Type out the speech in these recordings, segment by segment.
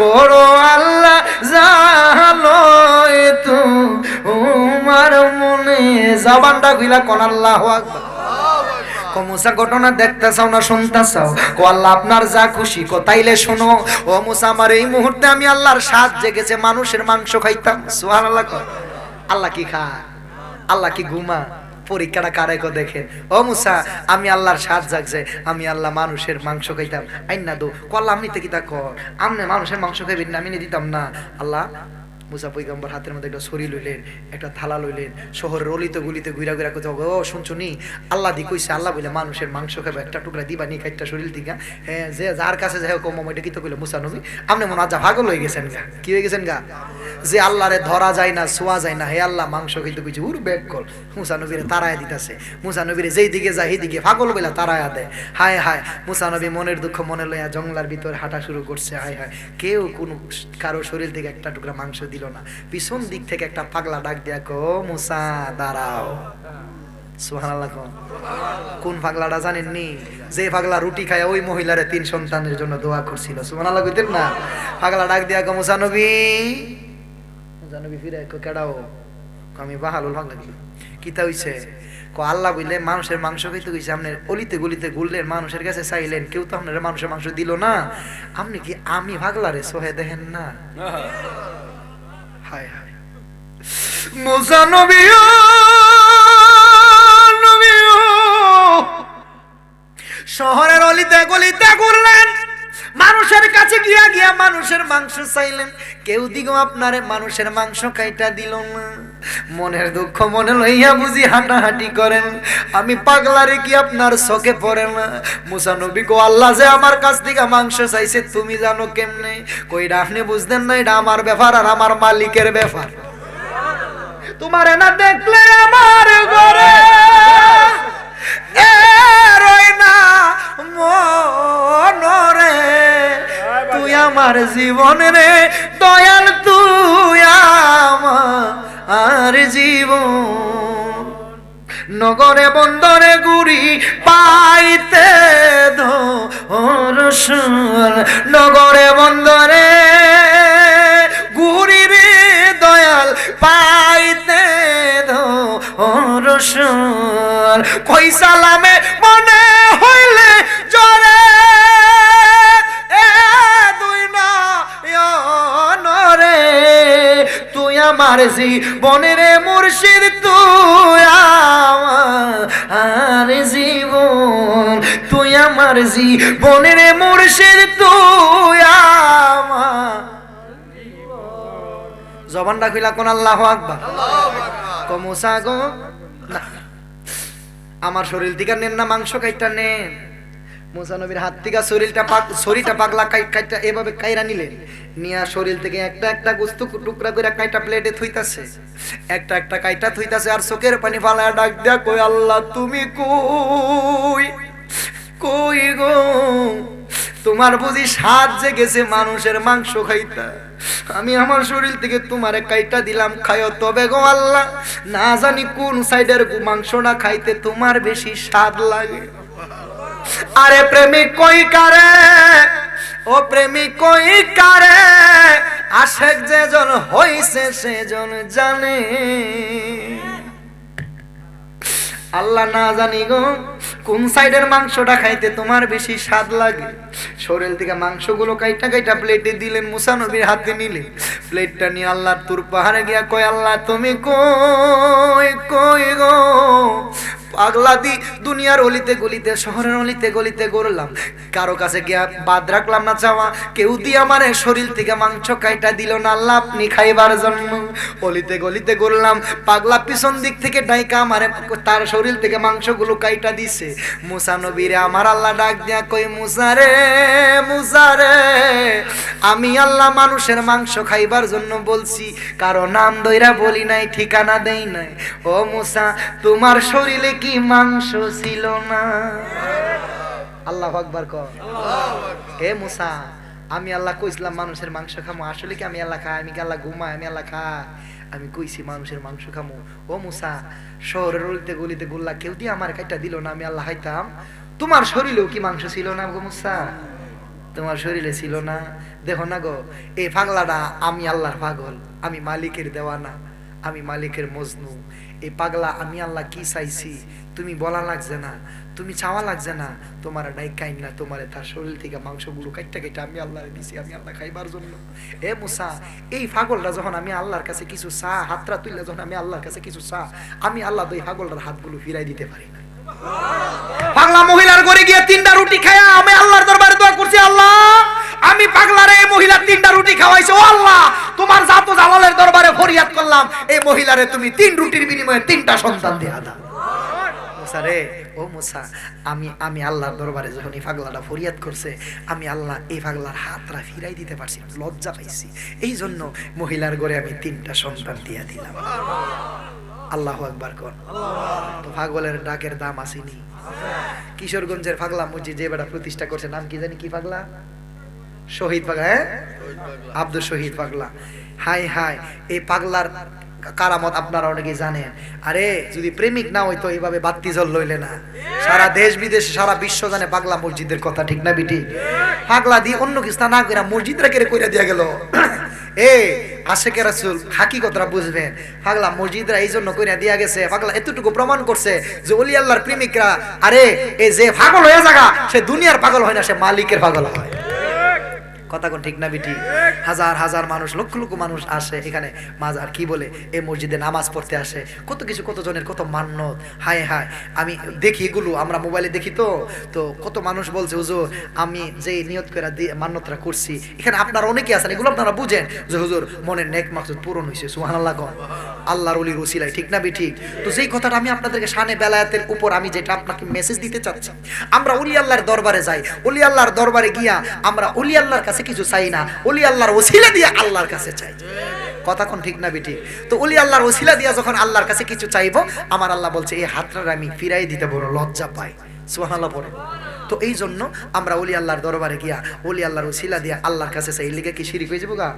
করো আল্লাহ জানো তোমার মনে। জবানটা খুইলা কোন আল্লাহু আকবার। মুসা ঘটনা দেখতে চাও না শুনতে চাও? ও আল্লাহ আপনার যা খুশি কো তাইলে শোনো। ও মুসা আমার এই মুহূর্তে আমি আল্লাহর স্বাদ জেগেছে, মানুষের মাংস খাইতাম। সুবহানাল্লাহ। আল্লাহ কি খায়? আল্লাহ কি ঘুমা? পরীক্ষাটা কারে কো দেখেন। ও মুসা আমি আল্লাহর স্বাদ জাগছে, আমি আল্লাহ মানুষের মাংস খাইতাম। আইনা দো কল্লা আপনি তো কি তা কর, আমনে মানুষের মাংস খাইবেন না, আমি নিয়ে দিতাম না। আল্লাহ মুসা পয়গম্বর হাতের মধ্যে একটা ছড়ি লইলেন, একটা থালা লইলেন, শহরের অলিতে গলিতে ঘুরা ঘুরা কোথাও, ও শুনছো নি আল্লাহ দি কইছে, আল্লাহ বলে মানুষের মাংস খাবে, একটা টুকরা দিবা নি খাইটা শরীর দিকা। হ্যাঁ যে যার কাছে যাই কম এটা কি তো কইলো মুসা নবী আপনি মনে হয় ভাগল হয়ে গেছেন গা। কি হয়ে গেছেন গা? যে আল্লাহরে ধরা যায় না, ছোঁয়া যায় না, হে আল্লাহ মাংস খাইতে কইছে উর ব্যাগ কল। মুসা নবীরে তারায় দিতেছে, মুসা নবীরে যেই দিকে যায় সেই দিকে পাগল বইলা তারায় দেয়। হায় হায় মুসা নবী মনের দুঃখ মনে লইয়া জঙ্গলার ভিতরে হাঁটা শুরু করছে। হায় হায় কেউ কোনো কারো শরীর থেকে একটা টুকরা মাংস দিল না। পিছন দিক থেকে একটা পাগলা ডাক দিয়া কো মুসা দাঁড়াও। সুবহানাল্লাহ। কোন পাগলাটা জানেননি? যে পাগলা রুটি খায় ওই মহিলারে 3 সন্তানের জন্য দোয়া করছিল। সুবহানাল্লাহ কইতেন না? পাগলা ডাক দিয়া কো মুসা নবী। মুসা নবী ফিরে কো কেডাও? আমি বাহালুল পাগলা কি কিতা হইছে? কো আল্লাহ বললে মানুষের মাংস খাইতে কইছে, আপনি অলিতে গলিতে ঘুরলেন, মানুষের কাছে চাইলেন, কেউ তো আপনার মানুষের মাংস দিল না। আপনি কি আমি পাগলারে সহে দেখেন না? হায় হায় মুসা নবী শহরের অলিতে গলিতে ঘুরলেন, মানুষের কাছে গিয়া গিয়া মানুষের মাংস চাইলেন, কেউ দিগো আপনারে মানুষের মাংস খাইটা দিল না। মনের দুঃখ মনে লইয়া বুঝি হাঁটাহাঁটি করেন, আমি পাগলারে কি আপনার চোখে পড়ে না? মুসা নবী গো আল্লাহ যে আমার কাছ থেকে মাংস চাইছে তুমি জানো কেমনে? কইরা আপনি বুঝতেন না এটা আমার ব্যাপার আর আমার মালিকের ব্যাপার। তোমারে না দেখলে আমার ঘরে মনরে, তুই আমার জীবন রে দয়াল, তুই আমার জীবন। নগরে বন্দরে গুড়ি পাইতে ধরসন, নগরে বন্দরে গুড়ি রে দয়াল পাইতে ধরসন। কই সালামে মনে হইলে জরে দুই নরে, তুই আমার জীবনের মুর্শিদ, তুই আমার জীবন, তুই আমার জীবনের মুর্শিদ, তুই আমার জবানটা খুইলা কোন আল্লাহু আকবার। কো মুসা গো আমার শরীর থেকে নেন না মাংস কাইটা নেন। মুসা নবীর হাত থেকে শরীরটা পাগলা কাইটা এভাবে কাইরা নিলেন, নিয়া শরীর থেকে একটা একটা গোস্ত টুকরা করে কাইটা প্লেটে থুইতাছে, একটা একটা কাইটা থুইতাছে, আর চোখের পানি ফালায়া ডাক দিয়া কই আল্লাহ তুমি কই কই গো? তোমার বুঝি স্বাদ জেগেছে মানুষের মাংস খাইতা, আমি আমার শরীর থেকে তোমারে কাইটা দিলাম খায়ো, তবে গো আল্লাহ না জানি কোন সাইডের মাংসটা খাইতে তোমার বেশি স্বাদ লাগে। আরে প্রেমিক কই কারে, ও প্রেমিক কই কারে, আশেক যেজন হইছে সেজন জানে। আল্লাহ না জানি গো কোন সাইডের মাংসটা খাইতে তোমার বেশি স্বাদ লাগে। শরীর থেকে মাংসগুলো কাইটা কাইটা প্লেটে দিলেন, মুসা নবীর হাতে নিলেন, প্লেটটা নিয়ে আল্লাহর তুর পাহাড়ে গিয়া কয় আল্লাহ তুমি কই কই গো? পাগলা দি দুনিয়ার অলিতে গলিতে শহরের অলিতে গলিতে ঘুরলাম, কারো কাছে গিয়া বাদ রাখলাম না চাওয়া, কেউ দিয়ে আমার শরীর থেকে মাংস কাইটা দিল না আল্লাহ আপনি খাইবার জন্য। অলিতে গলিতে ঘুরলাম, পাগলা পিছন দিক থেকে ডাইকা আমারে তার শরীর থেকে মাংসগুলো কাইটা দিছে। মুসা নবীরে আমার আল্লাহ ডাক দিয়া কই মুসা রে মুসা রে, আমি আল্লাহ মানুষের মাংস খাইবার জন্য বলছি, কারো নাম দইরা বলি নাই, ঠিকানা দেই নাই। ও মুসা তোমার শরীরে কি মাংস ছিল না? আল্লাহু আকবার কর। হে মুসা আমি আল্লাহ কইছিলাম মানুষের মাংস খামো, আসলে কি আমি আল্লাহ খাই? আমি কি আল্লাহ ঘুমাই? আমি আল্লাহ খাই? আমি কইছি মানুষের মাংস খামো। ও মুসা শহরের গলিতে গলিতে গুল্লা কেউ দিয়ে আমার কাইটা দিল না, আমি আল্লাহ খাইতাম, তোমার শরীরেও কি মাংস ছিল না গো মুসা? তোমার শরীরে ছিল না। দেখো না গো, এই পাগলাটা আমি আল্লাহর পাগল, আমি মালিকের দেওয়ানা, আমি মালিকের মজনু। এই পাগলা আমি আল্লাহ কি চাইছি তুমি বলা লাগছে না, তুমি চাওয়া লাগছে না, তোমার ডাইকাই না, তোমার তার শরীর থেকে মাংসগুলো কাইটা কাইটা আমি আল্লাহর দিছি, আমি আল্লাহ খাইবার জন্য। এ মুসা, এই পাগলটা যখন আমি আল্লাহর কাছে কিছু চা, হাতটা তুললে যখন আমি আল্লাহর কাছে কিছু চা, আমি আল্লাহ ওই পাগলটার হাতগুলো ফিরাই দিতে পারি না। পাগলা মহিলার ঘরে গিয়ে 3টা রুটি খায়া আমি আল্লাহর দরবারে দোয়া করছি, আল্লাহ আমি পাগলারে এই মহিলা 3টা রুটি খাওয়াইছো, ও আল্লাহ তোমার জাত জালালের দরবারে ফরিয়াদ করলাম, এই মহিলারে তুমি 3 রুটির বিনিময়ে 3টা সন্তান দিয়া দাও। মুসা রে, ও মুসা, আমি আল্লাহর দরবারে যখন এই পাগলাটা ফরিয়াদ করছে, আমি আল্লাহ এই পাগলার হাতটা ফিরাই দিতে পারছি, লজ্জা পাইছি, এই জন্য মহিলার ঘরে আমি 3টা সন্তান দিয়া দিলাম। আল্লাহু আকবার কোন। তো পাগলের ডাকের দাম আসেনি। কিশোরগঞ্জের পাগলা মসজিদ যে বেটা প্রতিষ্ঠা করছে, নাম কি জানি, কি পাগলা, শহীদ পাগলা, হ্যাঁ আব্দুল শহীদ পাগলা। হাই হাই, এই পাগলার কারামত আপনারা অনেকে জানেন। আরে যদি প্রেমিক না হইতো এইভাবে বাতি জল লইলে না, সারা দেশ বিদেশে সারা বিশ্ব জানে পাগলা মসজিদের কথা, ঠিক না বিটি? পাগলা দিয়ে অন্য কিছু না করে মসজিদরা কেড়ে কইরা দিয়া গেল। এ আশেকে রাসূল হাকিকতরা বুঝবেন, পাগলা মসজিদরা এই জন্য কইরা দিয়া গেছে, পাগলা এতটুকু প্রমাণ করছে যে ওলি আল্লাহর প্রেমিকরা, আরে এই যে পাগল হয়ে জায়গা, সে দুনিয়ার পাগল হয় না, সে মালিকের পাগল হয়। কথা কোন ঠিক না বিটি? হাজার হাজার মানুষ, লক্ষ লক্ষ মানুষ আসে এখানে মাজার কি বলে এই মসজিদে নামাজ পড়তে আসে, কত কিছু, কত জনের কত মান্যত। হায় হায়, আমি দেখি এগুলো, আমরা মোবাইলে দেখি, তো কত মানুষ বলছে হুজুর আমি যে নিয়ত করে মান্যতরা করছি, এখানে আপনারা অনেকে আছেন, এগুলো আপনারা বুঝেন যে হুজুর মনের নেক মাকসুদ পূরণ হয়েছে, সুবহানাল্লাহ কোন, আল্লাহর ওলির ওসিলায়, ঠিক না বিটি? তো যেই কথাটা আমি আপনাদেরকে শানে বেলায়েতের উপর আমি যেটা আপনাকে মেসেজ দিতে চাচ্ছি, আমরা ওলি আল্লাহর দরবারে যাই, ওলি আল্লাহর দরবারে গিয়া আমরা ওলি আল্লাহর কাছে কিছু চাই না, ওলি আল্লাহর ওসিলা দিয়ে আল্লাহর কাছে চাই। কথা কোন ঠিক না বিটি? তো ওলি আল্লাহর ওসিলা দিয়া যখন আল্লাহর কাছে কিছু চাইবো, আমার আল্লাহ বলছে এই হাতটা আমি ফিরাই দিতে বড় লজ্জা পাই, সুবহানাল্লাহ পড়ে। তো এই জন্য আমরা ওলি আল্লাহর দরবারে গিয়া ওলি আল্লাহর ওসিলা দিয়া আল্লাহর কাছে চাই। এলিগে কি শিরিক হয়ে যাবো গা?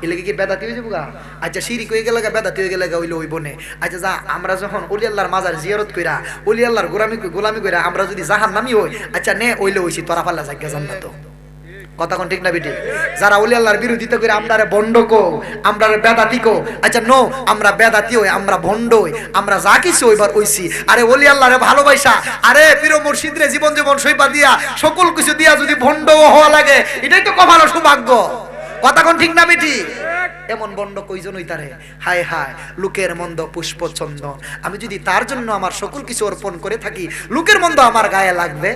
এলিগে কি বেদাতি হয়ে যাবো গা? আচ্ছা শিরিক হয়ে গেলে গা, বেদাতি হয়ে গেলে গা, হইলে হইব না। আচ্ছা যা, আমরা যখন ওলি আল্লাহর মাজার জিয়ারত কইরা ওলি আল্লাহর গোলামি কইরা আমরা যদি জাহান্নামী হই, আচ্ছা নে ওইলে হইছি তোরা পাল্লা জায়গা জান্নাত। কথা কোন ঠিক না বিটি? যারা ওলি আল্লাহর বিরোধিতা করে আমরারে বন্ড কো, আমরারে বেদাতি কো, আচ্ছা নো, আমরা বেদাতি হই, আমরা ভন্ড হই, আমরা যা কিছু হইবার হইছি, আরে ওলি আল্লাহরে ভালোবাসা, আরে পীর মুর্শিদ রে জীবন সইবা দিয়া সকল কিছু দিয়া যদি ভন্ড হওয়া লাগে, এটাই তো কপাল সৌভাগ্য। কথা কোন ঠিক না বিটি? এমন বন্ড কইজন হইতারে, হায় হায়, লোকের মন্দ পুষ্প চন্দন, আমি যদি তার জন্য আমার সকল কিছু অর্পণ করে থাকি, লোকের মন্দ আমার গায়ে লাগবে।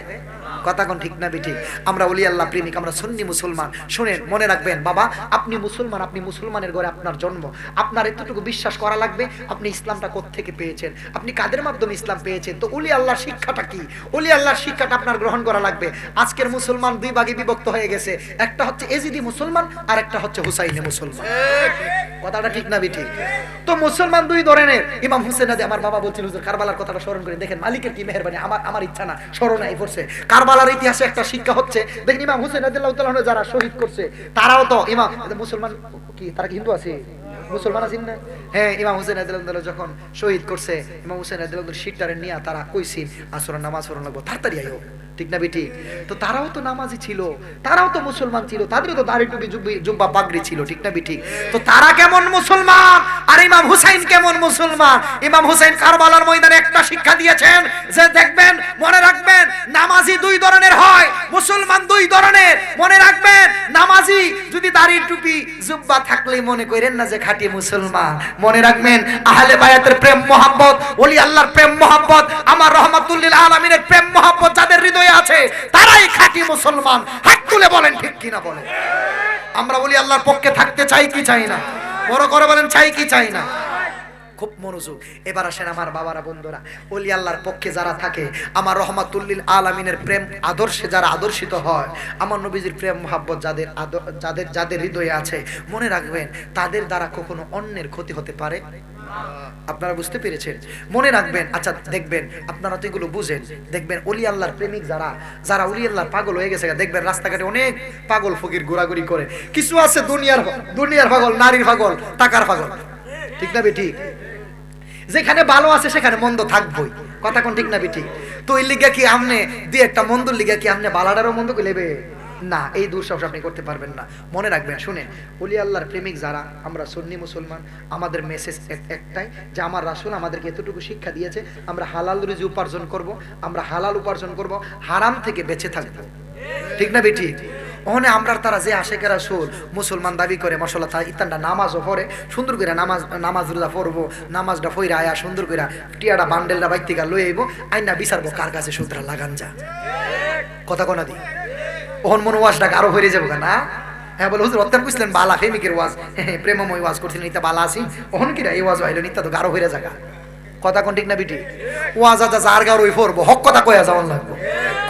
কথা কোন ঠিক না বিটি? আমরা ওলি আল্লাহ প্রেমিক, আমরা সুন্নি মুসলমান। শুনেন, মনে রাখবেন বাবা, আপনি মুসলমান, আপনি মুসলমানের ঘরে আপনার জন্ম, আপনার এতটুকু বিশ্বাস করা লাগবে আপনি ইসলামটা কোত্থেকে পেয়েছেন, আপনি কাদের মাধ্যমে ইসলাম পেয়েছেন। তো ওলি আল্লাহর শিক্ষাটা কি? ওলি আল্লাহর শিক্ষাটা আপনার গ্রহণ করা লাগবে। আজকের মুসলমান 2 ভাগে বিভক্ত হয়ে গেছে, একটা হচ্ছে এজিদি মুসলমান আর একটা হচ্ছে হুসাইনি মুসলমান। কথাটা ঠিক না বিটি? তো মুসলমান 2 ধরনের। ইমাম হুসেন আদি, আমার বাবা বলছিল হুজুর কারবালার কথাটা স্মরণ করে দেখেন, মালিকের কি মেহেরবানি, আমার ইচ্ছা না, স্মরণ আই পড়ছে। কারবালার ইতিহাসে একটা শিক্ষা হচ্ছে, দেখেন ইমাম হুসেন রাদিয়াল্লাহু তাআলা আনহু যারা শহীদ করছে, তারাও তো ইমাম মুসলমান, কি তারা কি হিন্দু আছে? মুসলমান আছেন না? হ্যাঁ, ইমাম হুসেন রাদিয়াল্লাহু তাআলা যখন শহীদ করছে, ইমাম হুসেন রাদিয়াল্লাহু তাআলা শিরটারে নিয়ে তারা কইছেন আসরের নামাজ পড়ন লাগবো, তাড়াতাড়ি আইও, ঠিক না বেটি? তো তারাও তো নামাজি ছিল, তারাও তো মুসলমান ছিল, তাদেরও তো দাড়ি টুপি জুব্বা পাগড়ি ছিল, ঠিক না বেটি? তো তারা কেমন মুসলমান আর ইমাম হুসাইন কেমন মুসলমান? ইমাম হুসাইন কারবালার ময়দানে একটা শিক্ষা দিয়েছেন যে দেখবেন, মনে রাখবেন, নামাজি 2 ধরনের হয়, মুসলমান 2 ধরনের। মনে রাখবেন, নামাজি যদি দাড়ি টুপি জুব্বা থাকলে মনে করেন না যে খাঁটি মুসলমান। মনে রাখবেন, আহলে বায়াতের প্রেম মোহাব্বত, ওলি আল্লাহর প্রেম মোহাব্বত, আমার রহমাতুল লিল আলামিনের প্রেম মোহাব্বত যাদের হৃদয়ে আছে, তারাই খাঁটি মুসলমান। হাত তুলে বলেন ঠিক কিনা বলেন। আমরা ওলি আল্লাহর পক্ষে থাকতে চাই কি চাই না? বড় করে বলেন, চাই কি চাই না? খুব মনোযোগ। এবার আসেন আমার বাবারা, বন্ধুরা, ওলি আল্লাহর পক্ষে যারা থাকে, আমার রহমাতুল লিল আলামিনের প্রেম আদর্শে যারা আদর্শিত হয়, আমার নবীজির প্রেম মোহাব্বত যাদের হৃদয়ে আছে, মনে রাখবেন তাদের দ্বারা কখনো অন্যের ক্ষতি হতে পারে। আপনারা বুঝতে পেরেছেন? মনে রাখবেন। আচ্ছা দেখবেন, আপনারা তো এগুলো বুঝেন, দেখবেন ওলি আল্লাহর প্রেমিক যারা ওলি আল্লাহর পাগল হয়ে গেছে, দেখবেন রাস্তাঘাটে অনেক পাগল ফকির ঘোরাঘুরি করে। কিছু আছে দুনিয়ার পাগল, নারীর পাগল, টাকার পাগল, ঠিক না বেটি? যেখানে ভালো আছে সেখানে মন্দ থাকবই। কথা কোন ঠিক না বেটি? তো এই লিগা কি আমনে দিয়ে একটা মন্দর লিগা কি আমনে বালাডারও মন্দ কইলেবে? না, এই দুঃসাহস আপনি করতে পারবেন না। মনে রাখবেন, শুনেন, ওলি আল্লাহর প্রেমিক যারা আমরা সুন্নি মুসলমান, আমাদের মেসেজ একটাই যে আমার রাসূল আমাদেরকে এতটুকু শিক্ষা দিয়েছে, আমরা হালাল রুজি উপার্জন করব, আমরা হালাল উপার্জন করব, হারাম থেকে বেঁচে থাকবো। ঠিক না বেঠিক? ওখানে আমরা তারা যে আশেকেরা রাসূল মুসলমান দাবি করে মাশাআল্লাহ তারা ইতানটা নামাজও পড়ে সুন্দর করে, নামাজ রোজা পড়বো, নামাজটা পইরা আয়া সুন্দর করে টিয়াটা বান্ডেলটা বাইর থেকে লই আইবো, আইনা বিচারবো কার কাছে সুতরা লাগান যা। কথা কোনা দি ওহন মন ওয়াজটা আরো হয়ে যাবো না? হ্যাঁ বলে হুজুর অত্যান বুঝলেন বালা প্রেমিকের ওয়াজ, প্রেমময় ওয়াজ করছিলেন, ইতা বালা আসি ওহন কিরা এই ওয়াজ হইলো নিত্যা তো গারো হয়ে জায়গা। কথা কোন ঠিক না বিটি? ওয়াজ আজা যার গারো ওই পড়বো, হক কথা কয়া যাওয়ান লাগবো।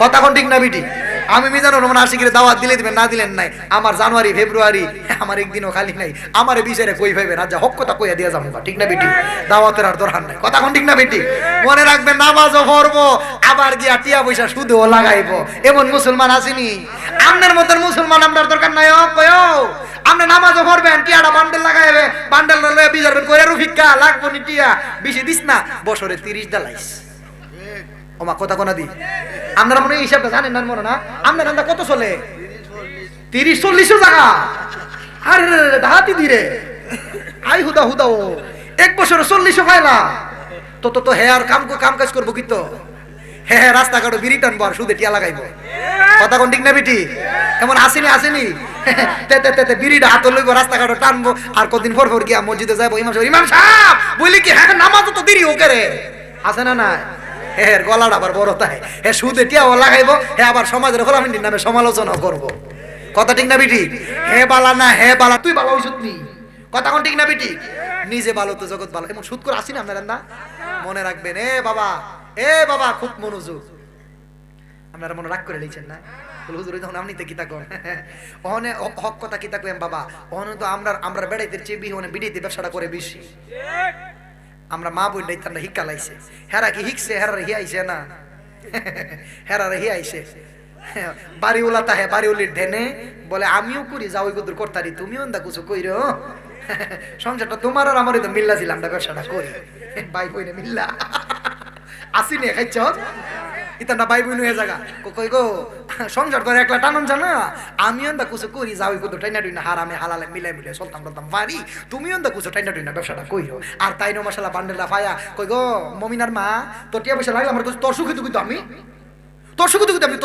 কথা কোন ঠিক না বিটি? আমি মিজানুর রহমান আশিকের দাওয়াত দিলে দিবেন, না দিলেন নাই। আমার জানুয়ারি ফেব্রুয়ারি আমার একদিনও খালি নাই, আমার বিচারে কই ভাইবে রাজা হক কথা কইয়া দিয়া যাবো। ঠিক না বেটি? দাওয়াতের আর দরকার নাই। কথা কোন ঠিক না বেটি? মনে রাখবেন, নামাজও পড়বো, আবার গিয়া টিয়া পয়সা সুদেও লাগাইবো, এমন মুসলমান আসেনি। আপনার মতন মুসলমান আপনার দরকার নাই। কয়ো আপনি নামাজও পড়বেন, টিয়াটা বান্ডেল লাগাইবে, বান্ডেল লয়ে বিচারবেন কইরা রুফিকা লাগবো নি টিয়া, বেশি দিস না, বছরে 30 ডালাইস। ওমা কথা কোনা দি আপনারা মনে হিসাবটা জানেন না? মনে না আপনার রান্না কত চলে? 30-40 টাকা। আরে দাহাতি দিরে আই হুদা হুদা ও এক বছরে 40 পাইলা তো তো তো হে আর কাম কাজ করবো কি? তো হ্যাঁ রাস্তাঘাটে বিড়ি টানবো আর সুদে টিয়া লাগাইবো। কথা কোন ঠিক না বেটি? এমন আসেনি তে বিড়িটা হাত লইব, রাস্তাঘাটে টানবো, আর কদিন পর পর গিয়া মসজিদে যাবো, ইমাম সাহেব বলি কি হ্যাঁ নামাজ তো দেরি ও করে আছে না? না হ্যাঁ গলাটা আবার বড় তাই, হ্যাঁ সুদে টিয়াও লাগাইবো, হ্যাঁ আবার সমাজের গোলামিনীর নামে সমালোচনা করবো। কথা ঠিক না বেটি? হে বালা না হে বালা, তুই বাবা ওই সুদ নি। কথা কোন ঠিক না বেটি? নিজে ভালো তো জগৎ ভালো, এমন সুদ করে আসি না আপনারা না? মনে রাখবেন, এ বাবা খুব মনোযোগ। আপনারা মনে রাগ করে লিখছেন না? হুজুর যখন আপনি তো কিতা কর ওখানে হক কথা কিতা কইম বাবা, ওখানে তো আমরা বেড়াইতে চেয়ে ওখানে বিড়িতে ব্যবসাটা করে বেশি। আমরা মা বই আমরা হিক্কা লাইছে, হেরা কি হিকছে, হেরার হি আইছে না, হেরার হি আইছে। বাড়িওলা তাহে বাড়িওলির ঢেনে বলে আমিও করি, যাও ওই কুদুর করতারি, তুমিও দা কিছু কইরো, সংসারটা তোমার আর আমারই তো মিল্লা ছিল, আমরা ব্যবসাটা করি ভাই বইনে মিল্লা আসি নে খাইছ ইতানা ভাই বইন হয়ে জায়গা কই গো সংসার করে একলা টানন জানা, আমিও দা কিছু করি, যাও ওই কুদুর টাইনা টুইনা হারামে হালালে মিলাই চলতাম পারি, তুমিও দা কিছু টাইনা টুইনা ব্যবসাটা কইরো। আর তাই নো মশলা বান্ডেলা ফায়া কই গো মমিনার মা তোর টিয়া পয়সা লাগলে আমার তোর সুখে তুই তো আমি তোর সুখে তুই আমি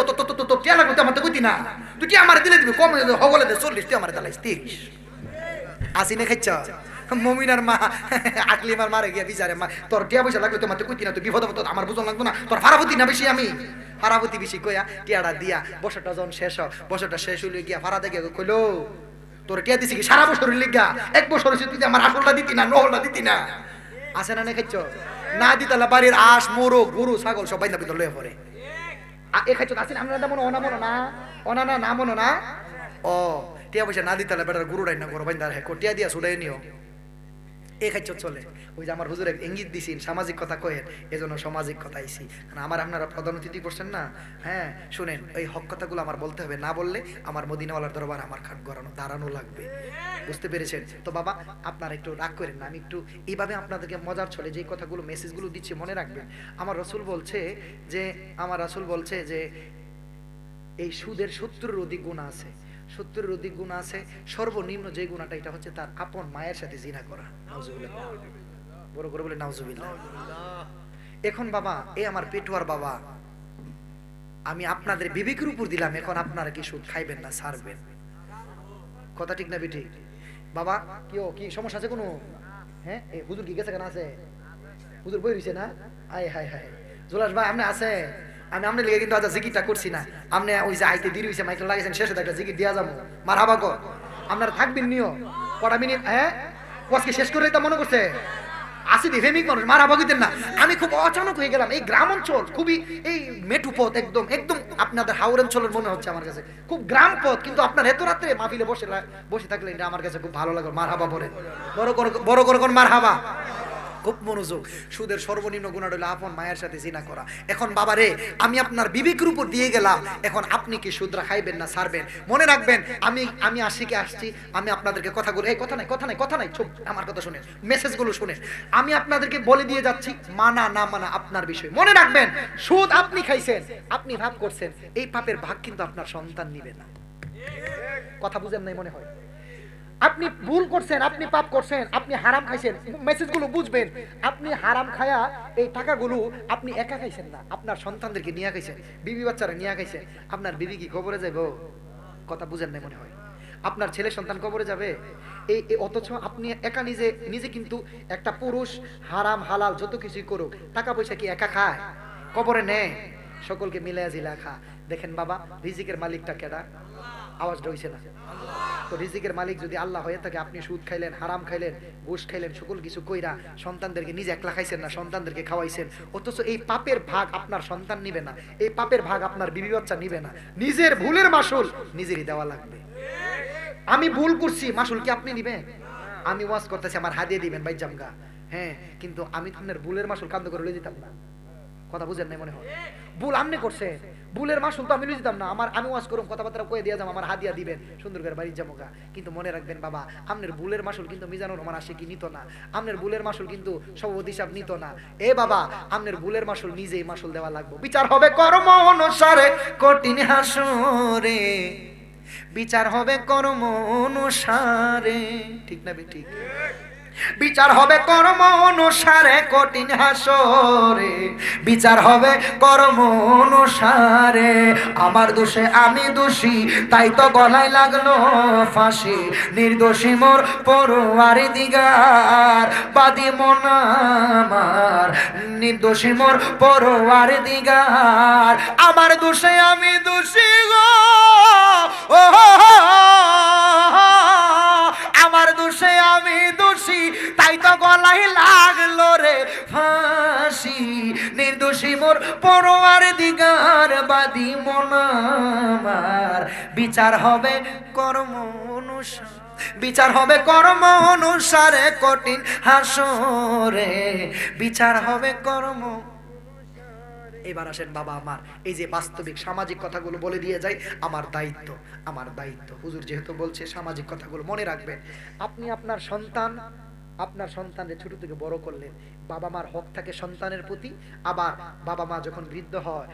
তো টিয়া লাগবে আমার তো কইতি না, তুই টিয়া আমার দিলে দিবি কম হগলে দে 40 টিয়া আমার দালাইস 30 আসি নে খাইছ। মমিনার মা আকলিমার মারে গিয়া বিচারে মা তোর টিয়া পয়সা লাগবে তোমার তো কইতি না, তুই বিপদ আমার বুঝন লাগতো না, তোর ফারাপতি না বেশি, আমি ফারাপতি বেশি কইয়া টিয়াটা দিয়া বছরটা যখন বছরটা শেষ হইলে গিয়া ফারা দেখে কইলো তোর টিয়া দিছি কি সারা বছর লিগা, এক বছর হইছে তুই আমার আসলটা দিতি না, নহলটা দিতি না। আছে না খাইছ না? দিতালা বাড়ির আশ মোরো গরু ছাগল সব বাইন্দা ভিতর লয়ে পড়ে এ খাইছ। আসেন আমরা মনে অনা মনো না অনা না না মনো না ও টিয়া পয়সা না দিতালে বেটার গরু ডাই না গরু বাইন্দা হে টিয়া দিয়া ছুড়াই নিও এ খাইছ চলে। ওই যে আমার হুজুর ইঙ্গিত দিছেন সামাজিক কথা কয়েন, এজন্য সামাজিক কথা আইছি। আমার আপনারা প্রধান অতিথি করছেন না, হ্যাঁ শুনেন এই হক কথাগুলো আমার বলতে হবে, না বললে আমার মদিনাওয়ালার দরবার আমার খাট গড়ানো দাঁড়ানো লাগবে। বুঝতে পেরেছেন তো বাবা? আপনারা একটু রাগ করেন না, আমি একটু এইভাবে আপনাদেরকে মজার ছলে যে কথাগুলো মেসেজগুলো দিচ্ছি মনে রাখবেন। আমার রাসূল বলছে যে এই সুদের 70 অধিক গুণ আছে, 70 অধিক গুণ আছে। সর্বনিম্ন যে গুণাটা এটা হচ্ছে তার আপন মায়ের সাথে জিনা করা। নাউজুবিল্লাহ, বড় করে বলে নাউজুবিল্লাহ। এখন বাবা এ আমার পেটুয়ার বাবা, আমি আপনাদের বিবেকের উপর দিলাম, এখন আপনারা কি সুদ খাইবেন না ছাড়বেন? কথা ঠিক না বেটি? বাবা কি সমস্যা আছে কোনো? হ্যাঁ এই হুজুর কি গেছে কেন? আছে হুজুর বই রইছে না? আয় হায় হায় জুলাস ভাই আপনি আছে? আমি আপনার লিগে কিন্তু আজ জিকিরটা করছি না, আপনি ওই যে আইতে দেরি হইছে মাইকেল লাগাইছেন, শেষে একটা জিকির দিয়া যাবো মারহাবা গো। আপনারা থাকবেন নিও কটা মিনিট, হ্যাঁ ওয়াজকে শেষ করে তা মনে করছে আসি দি ফেমিক মানুষ মারহাবা কইতেন না। আমি খুব অচানক হয়ে গেলাম, এই গ্রাম অঞ্চল খুবই এই মেটু পথ, একদম আপনাদের হাওড় অঞ্চলের মনে হচ্ছে আমার কাছে, খুব গ্রাম পথ, কিন্তু আপনার এত রাত্রে মাহফিলে বসে থাকলে এটা আমার কাছে খুব ভালো লাগে। মারহাবা বলে বড় করে কোন মারহাবা, খুব মনোযোগ। সুদের সর্বনিম্ন গুণাটা হলো আপন মায়ের সাথে জিনা করা। এখন বাবা রে আমি আপনার বিবেকের উপর দিয়ে গেলাম, এখন আপনি কি সুদরা খাইবেন না ছাড়বেন? মনে রাখবেন আমি আশিকে আসছি, আমি আপনাদেরকে কথাগুলো এই কথা নাই চুপ, আমার কথা শুনেন, মেসেজগুলো শুনেন, আমি আপনাদেরকে বলে দিয়ে যাচ্ছি, মানা না মানা আপনার বিষয়। মনে রাখবেন সুদ আপনি খাইছেন, আপনি ভাগ করছেন, এই পাপের ভাগ কিন্তু আপনার সন্তান নিবে না। কথা বুঝেন নাই মনে হয়। আপনি ভুল করছেন, আপনি পাপ করছেন, আপনি হারাম খাইছেন, মেসেজগুলো বুঝবেন। আপনি হারাম খায়া এই টাকাগুলো আপনি একা খাইছেন না, আপনার সন্তানদেরকে নিয়ে খাইছেন, বিবি বাচ্চারা নিয়ে খাইছেন। আপনার বিবি কি কবরে যাবে? কথা বুঝেন নাই মনে হয়। আপনার ছেলে সন্তান কবরে যাবে। এই অথচ আপনি একা নিজে নিজে কিন্তু একটা পুরুষ হারাম হালাল যত কিছুই করুক, টাকা পয়সা কি একা খায়? কবরে নেয়, সকলকে মিলায়া জিলা খা। দেখেন বাবা, রিজিকের মালিকটা কেডা? আওয়াজ রইছে না? তো রিজিকের মালিক যদি আল্লাহ হয়ে থাকে, আপনি সুদ খাইলেন, হারাম খাইলেন, ঘুষ খাইলেন, সকল কিছু কইরা সন্তানদেরকে নিজে একলা খাইছেন না, সন্তানদেরকে খাওয়াইছেন। অথচ এই পাপের ভাগ আপনার সন্তান নিবে না, এই পাপের ভাগ আপনার বিবি বাচ্চা নিবে না। নিজের ভুলের মাসুল নিজেরই দেওয়া লাগবে। আমি ভুল করছি, মাসুল কি আপনি নিবেন? আমি ওয়াজ করতেছি, আমার হাদিয়া দিবেন ভাই জামগা, হ্যাঁ, কিন্তু আমি আপনার ভুলের মাসুল কান্দ করে লই দিতাম না। কথা বুঝেন নাই মনে হয়। ভুল আপনি করছে, ভুলের মাসুল তো আমি লই দিতাম না। আমি ওয়াজ করুম, কথাবার্তা কয়ে দিয়ে যাম, আমার হাদিয়া দিবেন, সুন্দর করে বাড়ির জামগা। কিন্তু মনে রাখবেন বাবা, আপনার ভুলের মাসুল কিন্তু মিজানুর রহমান আশিকি নিত না, আপনার ভুলের মাসুল কিন্তু সভাপতি সাহেব নিত না। এ বাবা, আপনার ভুলের মাসুল নিজেই মাসুল দেওয়া লাগবে। বিচার হবে কর্ম অনুসারে কঠিন হাসরে, বিচার হবে কর্ম অনুসারে, ঠিক না ঠিক? বিচার হবে কর্ম অনুসারে কঠিন হাসরে, বিচার হবে কর্ম অনুসারে। আমার দোষে আমি দোষী, তাই তো গলায় লাগলো ফাঁসি। নির্দোষী মোর পরওয়ারদিগার, বাদী মন আমার। নির্দোষী মোর পরওয়ারদিগার, আমার দোষে আমি দোষী গো, ও আমার দোষে আমি দোষী, তাই তো গলায় লাগলো রে ফাঁসি। নির্দোষী মোর পরওয়ারদিগার, বাদী মন আমার। বিচার হবে কর্ম অনুসারে, বিচার হবে কর্ম অনুসারে কঠিন হাসরে, বিচার হবে কর্ম। এবার আসেন বাবা আমার, এই যে বাস্তবিক সামাজিক কথাগুলো বলে দিয়ে যাই, আমার দায়িত্ব, আমার দায়িত্ব। হুজুর যেহেতু বলছে সামাজিক কথাগুলো মনে রাখবেন। আপনি আপনার সন্তানকে ছোট থেকে বড় করলেন, বাবা মার হক থাকে সন্তানের প্রতি, আবার বাবা মা যখন বৃদ্ধ হয়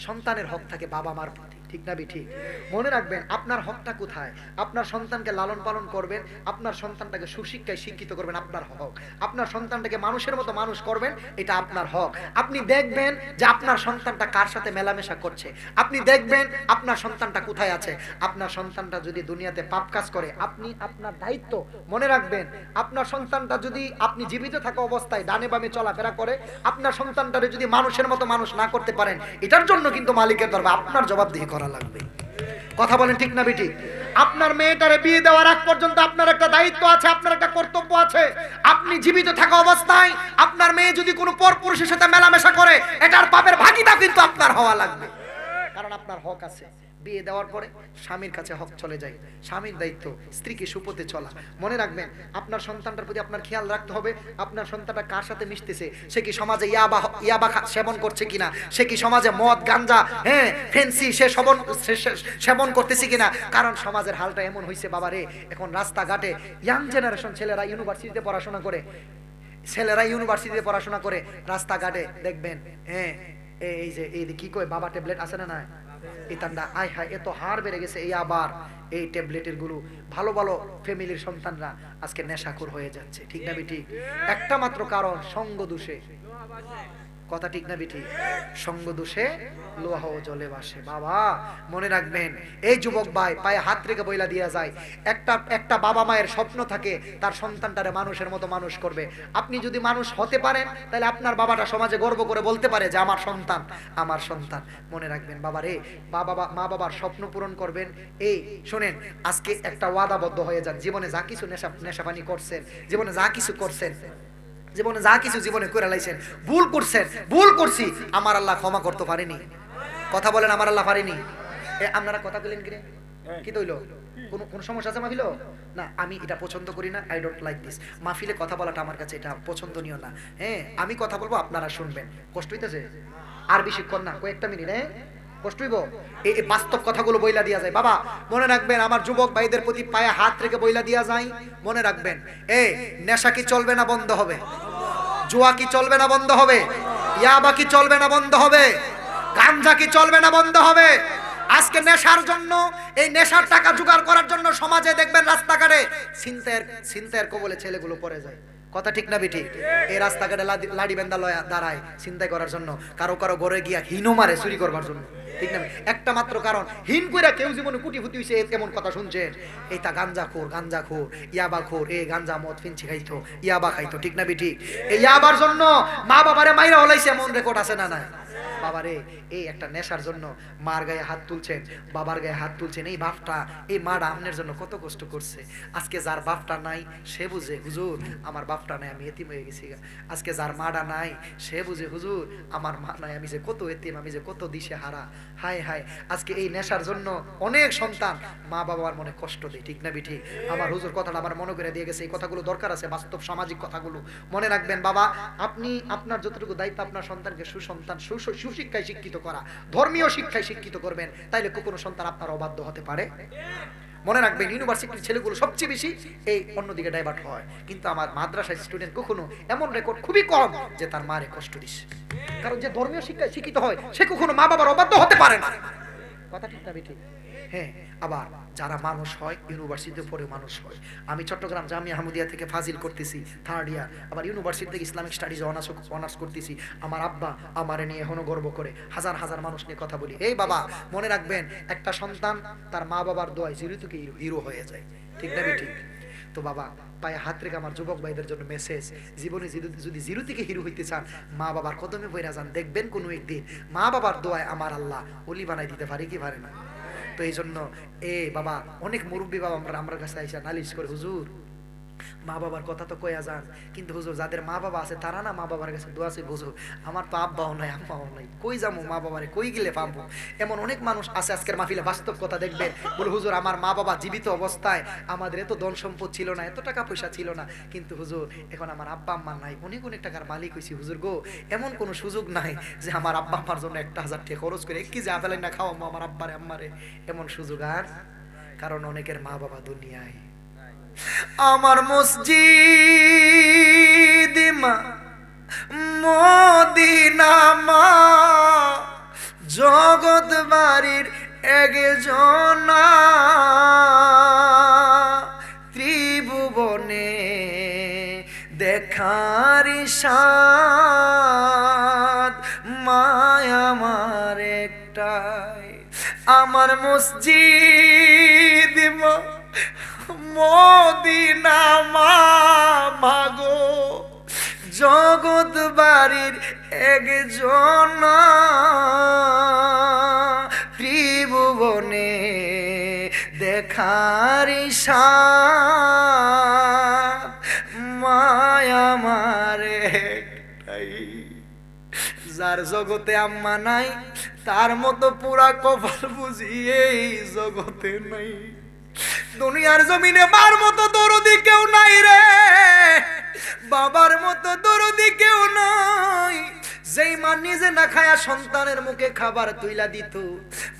সন্তানের হক থাকে বাবা মার প্রতি, ঠিক না ঠিক? মনে রাখবেন আপনার হকটা কোথায়। আপনার সন্তানকে লালন পালন করবেন, আপনার সন্তানটাকে সুশিক্ষায় শিক্ষিত করবেন, আপনার হক। আপনার সন্তানটাকে মানুষের মতো মানুষ করবেন, এটা আপনার হক। আপনি দেখবেন যে আপনার সন্তানটা কার সাথে মেলামেশা করছে, আপনি দেখবেন আপনার সন্তানটা কোথায় আছে। আপনার সন্তানটা যদি দুনিয়াতে পাপ কাজ করে, আপনি আপনার দায়িত্ব মনে রাখবেন। আপনার সন্তানটা যদি আপনি জীবিত থাকা অবস্থায় ডানে বামে চলাফেরা করে, আপনার সন্তানটারে যদি মানুষের মতো মানুষ না করতে পারেন, এটার জন্য কিন্তু মালিকের দরবারে আপনার জবাবদিহি করা লাগবে। কথা বলেন ঠিক না বেঠিক? আপনার মেয়েটারে বিয়ে দেওয়ার আগ পর্যন্ত আপনার একটা দায়িত্ব আছে, আপনার একটা কর্তব্য আছে। আপনি জীবিত থাকা অবস্থায় আপনার মেয়ে যদি কোনো পরপুরুষের সাথে মেলামেশা করে, এটার পাপের ভাগিদার কিন্তু আপনার হওয়া লাগবে, কারণ আপনার হক আছে। বিয়ে দেওয়ার পরে স্বামীর কাছে হক চলে যায়, স্বামীর দায়িত্ব স্ত্রীকে সুপথে চলা। মনে রাখবেন আপনার সন্তানটার প্রতি আপনার খেয়াল রাখতে হবে, আপনার সন্তানটা কার সাথে মিশতেছে, সে কি সমাজে ইয়াবা সেবন করছে কিনা, সে কি সমাজে মদ গাঞ্জা ফেন্সি সেবন করতেছে কিনা। কারণ সমাজের হালটা এমন হয়েছে বাবা রে, এখন রাস্তাঘাটে ইয়াং জেনারেশন ছেলেরা ইউনিভার্সিটিতে পড়াশোনা করে, রাস্তাঘাটে দেখবেন এই যে এই কি কয় বাবা ট্যাবলেট আছে না, ইতান্ডা আয় হায় এত হার বেড়ে গেছে। এই আবার এই ট্যাবলেটের গুলো ভালো ভালো ফ্যামিলির সন্তানরা আজকে নেশাখোর হয়ে যাচ্ছে, ঠিক না বেঠিক? একটা মাত্র কারণ, সঙ্গ দোষে। কথা ঠিক না বেঠিক? সঙ্গ দোষে লোহাও জলে ভাসে। বাবা মনে রাখবেন, এই যুবক ভাই পায়ে হাত রেখে বইলা দিয়া যায়, একটা বাবা মায়ের স্বপ্ন থাকে তার সন্তানটারে মানুষের মতো মানুষ করবে। আপনি যদি মানুষ হতে পারেন, তাহলে আপনার বাবাটা সমাজে গর্ব করে বলতে পারে যে আমার সন্তান, আমার সন্তান। মনে রাখবেন বাবা রে, মা বাবার স্বপ্ন পূরণ করবেন। এই শোনেন, আজকে একটা ওয়াদাবদ্ধ হয়ে যান, জীবনে যা কিছু নেশাপানি করছেন, জীবনে যা কিছু করছেন, জীবনে যা কিছু জীবনে করে লাইছেন, ভুল করছি, আমার আল্লাহ ক্ষমা করতে পারেনি। কথা বলেন, আমার আল্লাহ পারেনি। আপনারা কথা বলেন কিরে, কি তৈল? কোন সমস্যা আছে মাহফিল? না, আমি এটা পছন্দ করি না, আই ডোন্ট লাইক দিস। মাহফিলে কথা বলাটা আমার কাছে এটা পছন্দনীয় না। আমি কথা বলবো, আপনারা শুনবেন। কষ্ট হইতেছে? আর বেশিক্ষণ না, কয়েকটা মিনিট। কষ্ট হইব? এই বাস্তব কথাগুলো বইলা দিয়া যায়। বাবা মনে রাখবেন, আমার যুবক ভাইদের প্রতি পায়ে হাত রেখে বইলা দিয়া যায়, মনে রাখবেন, নেশা কি চলবে না বন্ধ হবে? জুয়া কি চলবে না বন্ধ হবে? ইয়াবা কি চলবে না বন্ধ হবে? গাঞ্জা কি চলবে না বন্ধ হবে? আজকে নেশার জন্য, এই নেশার টাকা জোগাড় করার জন্য সমাজে দেখবেন রাস্তাঘাটে ছিনতাইয়ের কবলে ছেলেগুলো পড়ে যায়। কথা ঠিক না বেঠিক? এই রাস্তাঘাটে লাডি বেন্দা লয়া দাঁড়ায় ছিনতাই করার জন্য, কারো কারো ঘরে গিয়া হিনো মারে চুরি করবার জন্য। ঠিক না? একটা মাত্র কারণ, হিন কইরা কেউ জীবনে কুটিপুটি হইছে এমন কথা শুনছেন। এইটা গাঞ্জাখোর ইয়াবাখোর, এই গাঞ্জা মদ ফিনছি খাইতো, ইয়াবা খাইতো। ঠিক না বেঠিক? এই ইয়াবার জন্য মা বাবারে মাইরা হলাইছে, এমন রেকর্ড আছে না? নাই বাবারে, এই একটা নেশার জন্য মার গায়ে হাত তুলছেন, বাবার গায়ে হাত তুলছেন। এই বাপটা, এই মাটা আপনার জন্য কত কষ্ট করছে। আজকে যার বাপটা নাই সে বুঝে, হুজুর আমার বাপটা নাই, আমি এতিম হয়ে গেছি। আজকে যার মাটা নাই সে বুঝে, হুজুর আমার মা নাই, আমি যে কত এতিম, আমি যে কত দিশে হারা। হায় হায়, আজকে এই নেশার জন্য অনেক সন্তান মা বাবার মনে কষ্ট দেয়। ঠিক না বিঠি? আমার হুজুর কথাটা আমার মনে করে দিয়ে গেছে। এই কথাগুলো দরকার আছে, বাস্তব সামাজিক কথাগুলো মনে রাখবেন। বাবা, আপনি আপনার যতটুকু দায়িত্ব আপনার সন্তানকে সুশিক্ষায় শিক্ষিত করা, ধর্মীয় শিক্ষায় শিক্ষিত করবেন, তাইলে কোনো সন্তান আপনার অবাধ্য হতে পারে। মনে রাখবেন, ইউনিভার্সিটির ছেলেগুলো সবচেয়ে বেশি এই অন্যদিকে ডাইভার্ট হয়, কিন্তু আমার মাদ্রাসার স্টুডেন্ট কখনো এমন রেকর্ড খুবই কম যে তার মারে কষ্ট দিছে। কারণ যে ধর্মীয় শিক্ষায় শিক্ষিত হয় সে কখনো মা বাবার অবাধ্য হতে পারে না। কথা ঠিক না বেঠি? হ্যাঁ, আবার যারা মানুষ হয় ইউনিভার্সিটিতে পড়ে মানুষ হয়। আমি চট্টগ্রাম জামিয়া আহমদিয়া থেকে ফাজিল করতেছি 3rd ইয়ার, আবার ইউনিভার্সিটি থেকে ইসলামিক স্টাডিজ অনার্স করতেছি। আমার আব্বা আমারে নিয়ে এখনো গর্ব করে, হাজার হাজার মানুষ নিয়ে কথা বলি। এই বাবা, মনে রাখবেন, একটা সন্তান তার মা বাবার দোয়ায় জিরো থেকে হিরো হয়ে যায়। ঠিক না বেঠিক? তো বাবা, পায়ে হাত রেখে আমার যুবক ভাইদের জন্য মেসেজ, জীবনে যদি জিরো থেকে হিরো হইতে চান, মা বাবার কদমে পইরা যান, দেখবেন কোনো একদিন মা বাবার দোয়ায় আমার আল্লাহ ওলি বানাই দিতে পারে কি পারে না। তো এই জন্য বাবা, অনেক মুরব্বী বাবা আমার কাছে আইসা নালিশ করে, হুজুর মা বাবার কথা তো কয়া যান, কিন্তু হুজুর যাদের মা বাবা আছে তারা না মা বাবার কাছে দোয়া চাই। হুজুর আমার তো আব্বাও নাই আম্মাও নাই, কই যাবো মা বাবারে, কই গেলে পাবো? এমন অনেক মানুষ আছে আজকের মাহফিলে, বাস্তব কথা দেখবেন, বলে হুজুর আমার মা বাবা জীবিত অবস্থায় আমাদের এত ধন সম্পদ ছিল না, এত টাকা পয়সা ছিল না, কিন্তু হুজুর এখন আমার আব্বা আম্মা নাই, অনেক অনেক টাকার মালিক হয়েছি। হুজুর গো, এমন কোনো সুযোগ নাই যে আমার আব্বা আম্মার জন্য 1000 টাকা খরচ করে এক কেজি আপেল না খাওয়াবো আমার আব্বারে আম্মারে, এমন সুযোগ আর। কারণ অনেকের মা বাবা দুনিয়ায়। আমার মসজিদ মা মদিনা মা, জগৎ বাড়ির একজন, ত্রিভুবনে দেখার সাদ, মায়া আমার একটাই। আমার মসজিদ মা মদিনা মা, মাগো জগৎ বাড়ির একজন, ত্রিভুবনে দেখার সাদ, মায়া আমার একটাই। যার জগতে আম্মা নাই তার মতো পুরা কপাল বুঝি এই জগতে নাই। দুনিয়ার জমিনে মার মতো দরদি কেউ নাই রে, বাবার মতো দরদি কেউ নাই। যেই মা নিজে না খায়া সন্তানের মুখে খাবার তুইলা দিত,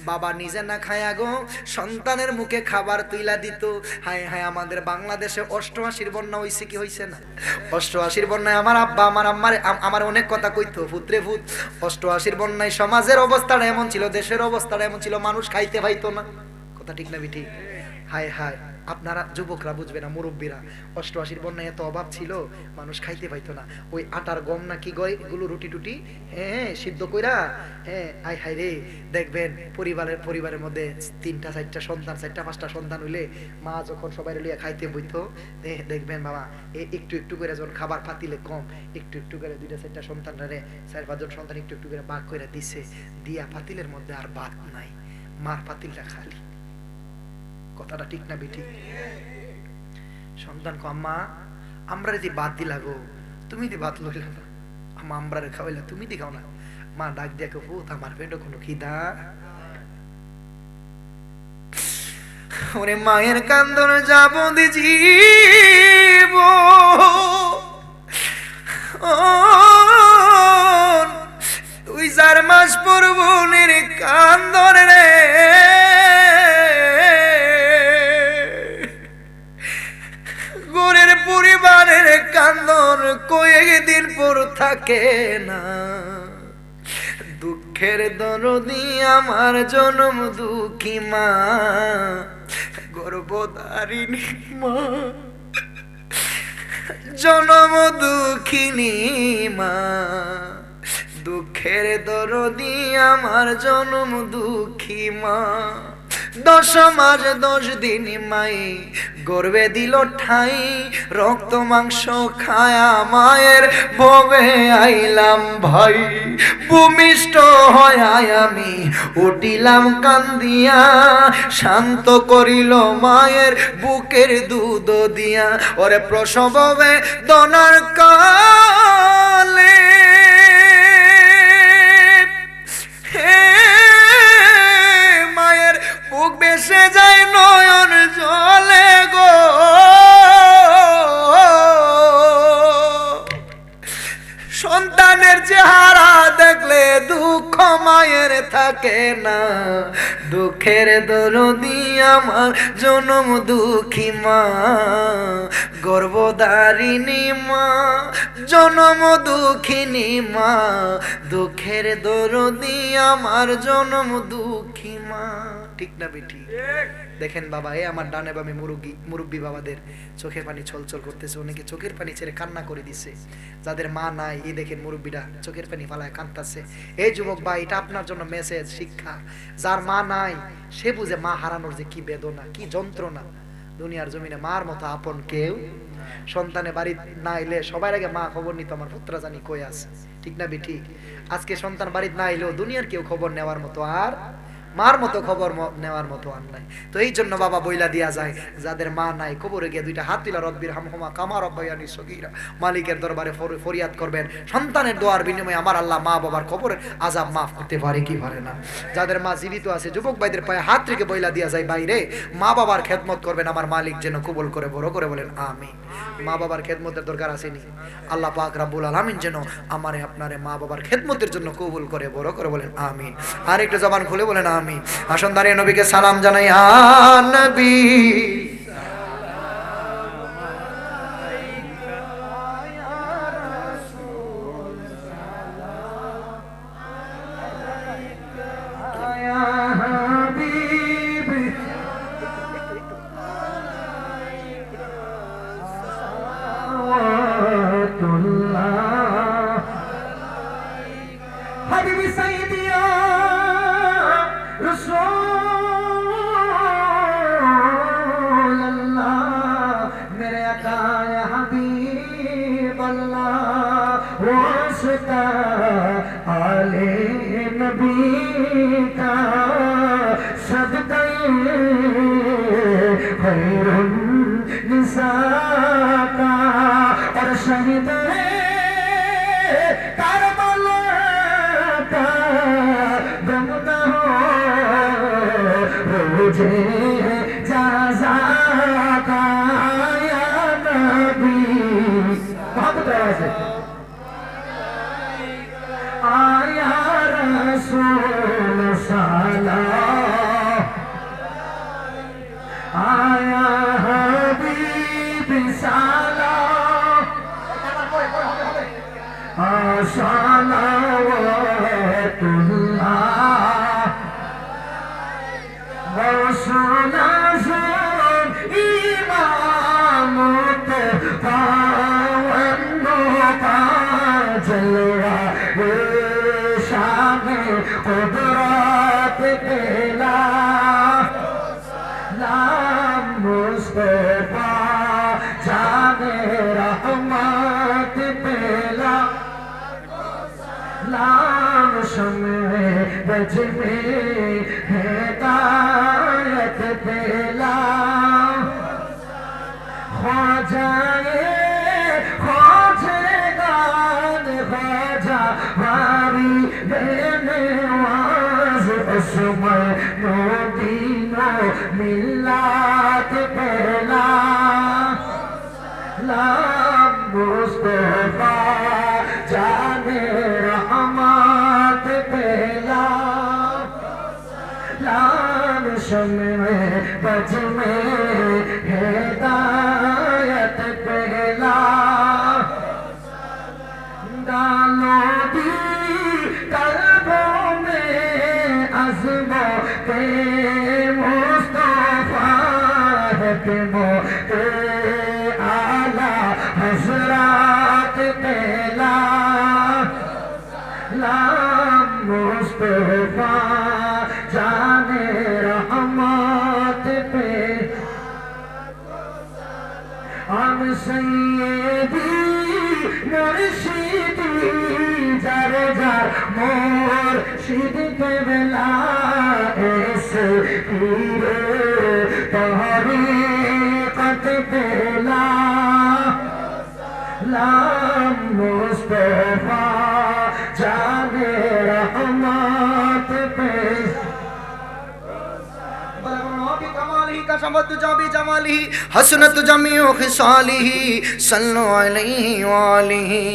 বাবা নিজে না খায়া গো সন্তানের মুখে খাবার তুইলা দিত। হায় হায়, আমাদের বাংলাদেশে 88 বন্যা হইছে কি হইছে না? 88 বন্যায় আমার আব্বা আমার অনেক কথা কইতো, পুত্রে ভূত। 88 বন্যায় সমাজের অবস্থাটা এমন ছিল, দেশের অবস্থাটা এমন ছিল, মানুষ খাইতে পাইতো না। কথা ঠিক না বিঠি? হায় হায়, আপনারা যুবকরা বুঝবে না, মুরব্বীরা, 88 বন্যায় এত অভাব ছিল, মানুষ খাইতে পাইতো না। ওই আটার গম না কি গয় এগুলো রুটি টুটি সিদ্ধ কইরা, আয় হায় রে, দেখবেন পরিবারের মধ্যে 3টা 4টা সন্তান, 4টা 5টা সন্তান হইলে মা যখন সবাই লিয়া খাইতে বইতো, দেখবেন বাবা একটু একটু করে যখন খাবার পাতিলে কম, একটু একটু করে 2টা 4টা সন্তানরে 4-5 জন সন্তান একটু একটু করে ভাগ করে দিছে, দিয়া পাতিলের মধ্যে আর ভাত নাই, মার পাতিলটা খালি। কথাটা ঠিক না বেঠি? সন্তান কো, আম্মা আমরা যদি বাদ দিলা গো, তুমি দি ভাত লইলা না, আম্মা আমরা খাওয়াইলা তুমি দি খাও না। মা ডাক দিয়া কো, ভূত আমার পেটে কোনো খিদা। ওরে মায়ের কান্দন যাব দি জীব, তুই 4 মাস পর বোনের কান্দন রে, পরিবারের কান্দন কয়েকদিন পর থাকে না, দুঃখ দুঃখের দরদি আমার জনম দুঃখী মা, গর্ভধারিণী মা, জনম দুঃখিনী মা, দুঃখের দরদি আমার জনম দুঃখী মা। 10 মাস 10 দিন মাই গর্বে দিল ঠাই, রক্ত মাংস খায়া মায়ের ভবে আইলাম ভাই। ভূমিষ্ঠ হয় আমি উঠিলাম কান্দিয়া, শান্ত করিল মায়ের বুকের দুধ দিয়া। ওরে প্রসব বেদনার কালে মায়ের বুক বেসে যায় নয়ন জলে গো। সন্তানের চেহারা দেখলে দুঃখ মায়ের থাকে না, দুঃখের দরদি আমার জনম দুঃখী মা, গর্ভধারিণী মা, জনম দুঃখিনী মা, দুঃখের দরদি আমার জনম দুঃখী মা। ঠিক না বেটি? দেখেন বাবা, আমার ডানে বামে মুরব্বী বাবাদের চোখের পানি ছলছল করতেছে, অনেকে চোখের পানি ছেড়ে কান্না করে দিছে। যাদের মা নাই, এই দেখেন মুরব্বীরা চোখের পানি ফালায় কাঁদতেছে। এই যুবক ভাই, এটা আপনার জন্য মেসেজ, শিক্ষা। যার মা নাই সে বুঝে মা হারানোর যে কি বেদনা, কি যন্ত্রণা। দুনিয়ার জমিনে মার মতো আপন কেউ। সন্তানে বাড়ি না এলে সবার আগে মা খবর নিত, আমার পুত্রা জানি কই আছে। ঠিক না বেটি? আজকে সন্তান বাড়িতে না এলেও দুনিয়ার কেউ খবর নেওয়ার মতো আর মার মতো খবর নেওয়ার মতো আর নাই। তো এই জন্য বাবা বইলা দিয়া যায়, যাদের মা নাই কবরে গিয়ে 2টা হাত তুলা রব্বির হামহুমা কামা রব্বায়ানি সগীরা, মালিকের দরবারে ফরিয়াদ করবেন। সন্তানের দোয়ার বিনিময়ে আমার আল্লাহ মা বাবার কবরের আযাব মাফ করতে পারে কি পারে না? যাদের মা জীবিত আছে যুবক ভাইদের পায়ে হাত রেখে বইলা দিয়া যায়, বাইরে মা বাবার খেদমত করবেন, আমার মালিক যেন কবুল করে, বড় করে বলেন আমিন। মা বাবার খেদমতের দরকার আসেনি? আল্লাহ পাক রব্বুল আলামিন যেন আমারে আপনারে মা বাবার খেদমতের জন্য কবুল করে, বড় করে বলেন আমিন। আর একটু জবান খুলে বলেন আমিন। আসুন দাঁড়িয়ে নবীকে সালাম জানাই। আ নবী और शहीद करबला का गम न हो मुझे जाज़ा का या नबी। बहुत प्यारा से आया रसूल सलाम, आया हबीब सलाम, सलावतुल्लाह वसलाम इमाम तावन्नो का जलवा शान कुदरत पेला नाम मुस्तफा जाने रहमत पेला नाम शम्मे बज में हिदायत पेला ख्वाजाए ख्वाजेगान ख्वाजा वारी बेनवाज उसमें नो दीनो मिल्लात पेला नाम मुस्तफा जाने रहमत पेला नाम शम्मे बज में हिदायत पेला डालो दी कल्बों में मोते आला हजरत पेला लाम मुस्तफा जाने रहमत पे हम सैयदी मुर्शिदी जार जार मुर्शिद के बेला ऐसे पीरे तहरीकत पेला लाम मुस्तफा जाने रहमत पे हसनत जमीओ खिसालिही सल्लो अलैहि वालिही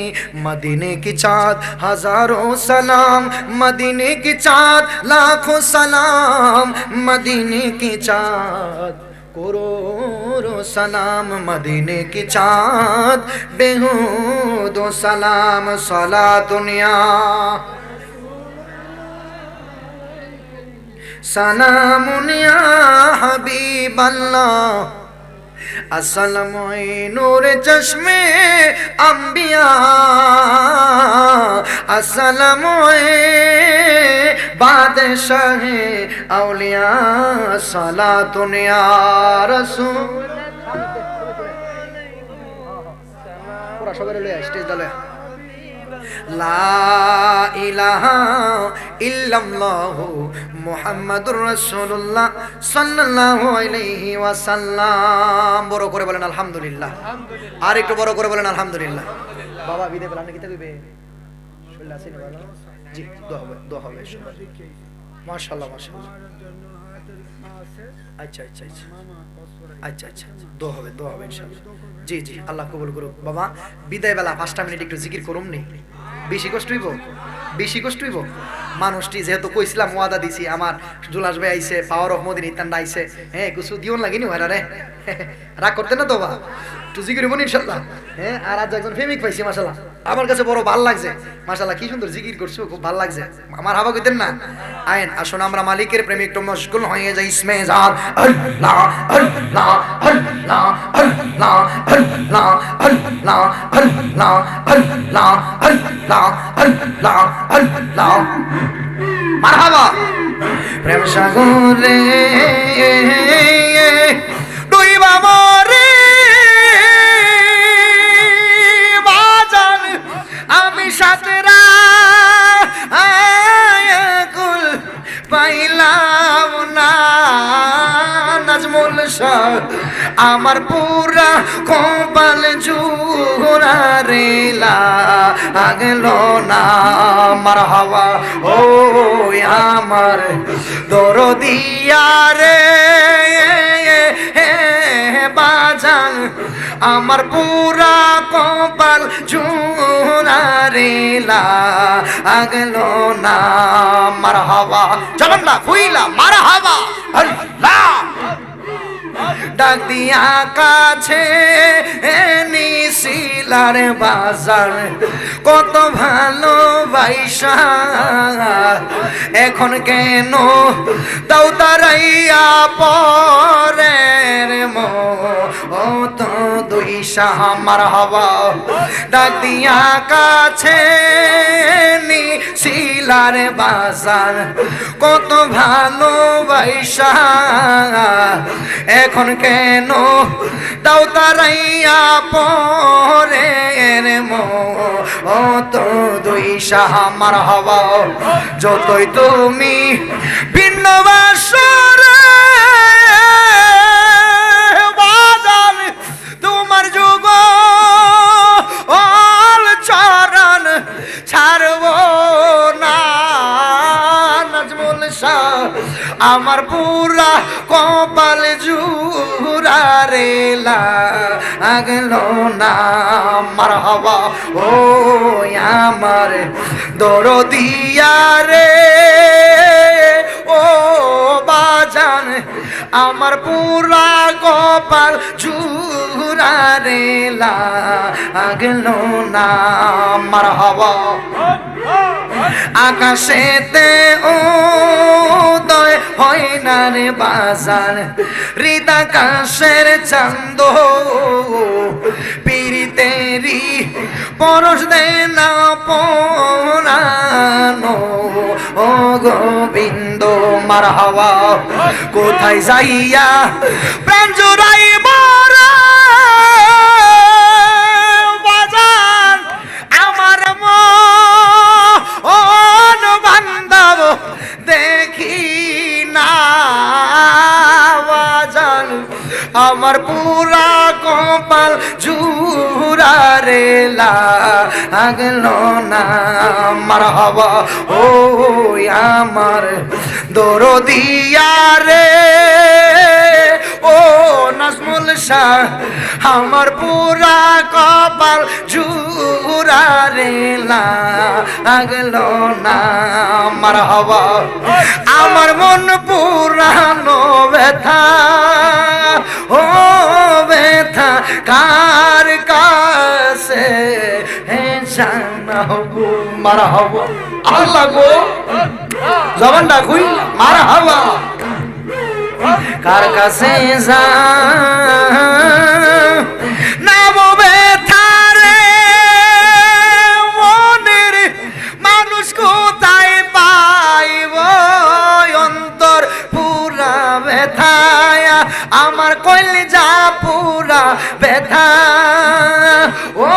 मदीने की चाँद हजारों सलाम मदीने की चाँद लाखों सलाम मदीने की चाँद करोड़ों सलाम मदीने की चाँद बेहूदों सलाम सला दुनिया सलामुन या हबीबल्लाह अस्सलामु नूर चश्मे अंबिया अस्सलामु बादशाह औलिया सलातुन या रसूल पूरा সবাই লয়ে স্টেজ দলে লা ইলাহা ইল্লাল্লাহু মুহাম্মাদুর রাসূলুল্লাহ সাল্লাল্লাহু আলাইহি ওয়াসাল্লাম বড় করে বলেন আলহামদুলিল্লাহ আর একটু বড় করে বলেন আলহামদুলিল্লাহ বাবা বিদে বলেন কি কইবে শুনলা আছে ভালো জি দোয়া হবে মাশাআল্লাহ মাশাআল্লাহ আচ্ছা আচ্ছা আচ্ছা আচ্ছা আচ্ছা দোয়া হবে ইনশাআল্লাহ জি জি আল্লাহ কবুল করুক বাবা বিদায় বেলা 5টা মিনিট একটু জিকির করুম নি বেশি কষ্ট হইব মানুষটি যেহেতু কইছিলাম ওয়াদা দিছি আমার জুলাস ভাই আইছে পাওয়ার অফ মদিনা ইতান্ডা আইছে হ্যাঁ কিছু দিওন লাগেনি ওরা রে রাগ করতে না তো বা একটু জিকির হইব ইনশাআল্লাহ হ্যাঁ আর আজ একজন প্রেমিক পাইছি মাশাআল্লাহ আমার কাছে বড় ভালো লাগছে মাশাআল্লাহ কি সুন্দর জিকির করছো খুব ভালো লাগছে আমার হাবা কইতেন না আইন আসুন আমরা মালিকের প্রেমে একটু মশগুল হয়ে যাই ইসমে জাত আল্লাহ আল্লাহ আল্লাহ আল্লাহ আল্লাহ আল্লাহ আল্লাহ আল্লাহ আল্লাহ আল্লাহ আল্লাহ মারহাবা প্রেম সাগরে ডুইবা মরে বাজান আমি সাতরা কুল পাইলাম না নাজমুল শাহ আমার পুরা কপাল জুরা রেলা আগলো না মারহাবা ও আমার দরদিয়া রে বাজান আমার পুরা কপাল জুরা রেলা আগলো না মারহাবা জবানলা ফুইলা মারহাবা আল্লাহ ডাক দিয়া কাছে নিশিলার বাজার কত ভালোবাসা এখন কেন দাও তারাইয়া পরের মত দুই শামার হওয়া ডাক দিয়া কাছে নিশিলার বাজার কত ভালোবাসা এখন কেন দাও তারাইয়া পরের মত দুই শামার হওয়া যতই তুমি ভিন্ন বাসরে বাজান তোমার যুগ অল চরণ ছাড়ব না নাজমুল শাহ আমার পুরা কপাল জুরা রেলা আগলো না মারহাবা ও আমার দরদিয়া রে ও বাজান আমার পুরা কপাল জুরা রেলা আগলো না মারহাবা আকাশেতে উদয় হয় না রে বাজার, হৃদাকাশের চাঁদ পীড়িতেরি পরশ দেয় না পরানো। ও গোবিন্দ মারহাবা, কোথায় যাইয়া প্রাণ জুড়াইব বাজার, আমার মন বান্ধব দেখি না বাজার, আমার পুরা কপাল জুরা রে লাগলো না। মারহাবা ও আমার দরদিয়া রে, ও নাজমুল শাহ, আমার পুরা কপাল জুরা রে লাগলো না। মারহাবা আমার মন পুরানো ব্যথা, ও ব্যথা কার কাছে জানাবো। মারহাবা আল্লাহ গো, জবানটা খুই মারহাবা, কার কাছে জানাবো ব্যথা রে মনের, মানুষ কোথায় পাইব অন্তর পুরা ব্যথায়, আমার কলিজা পুরা ব্যথা। ও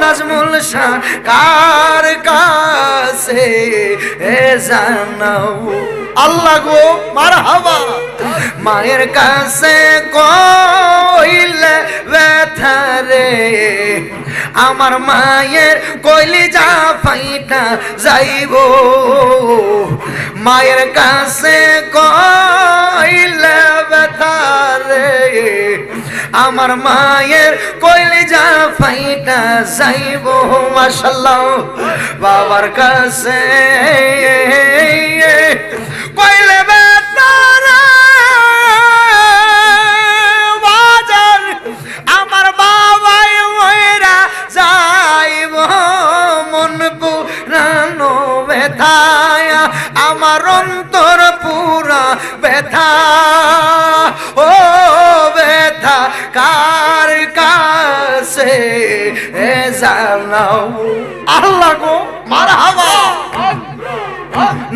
নাজমুল শাহ কার কাছে জানাবো। আল্লাহ গো মারহাবা, মায়ের কাছে কইলে ব্যথা রে, আমার মায়ের কলিজা ফাইটা যাইব। মায়ের কাছে কইলে ব্যথা রে, আমার মায়ের কলিজা ফাইটা যাইব। মাশাআল্লাহ বাবার কাছে কইলে ব্যথা রে বাজার, আমার বাবাই মইরা যাইব। মন পুরানো ব্যথায়, আমার অন্তর পুরা ব্যথা, ও ব্যথা কার কাছে জানাবো। আল্লাহ গো মারহাবা,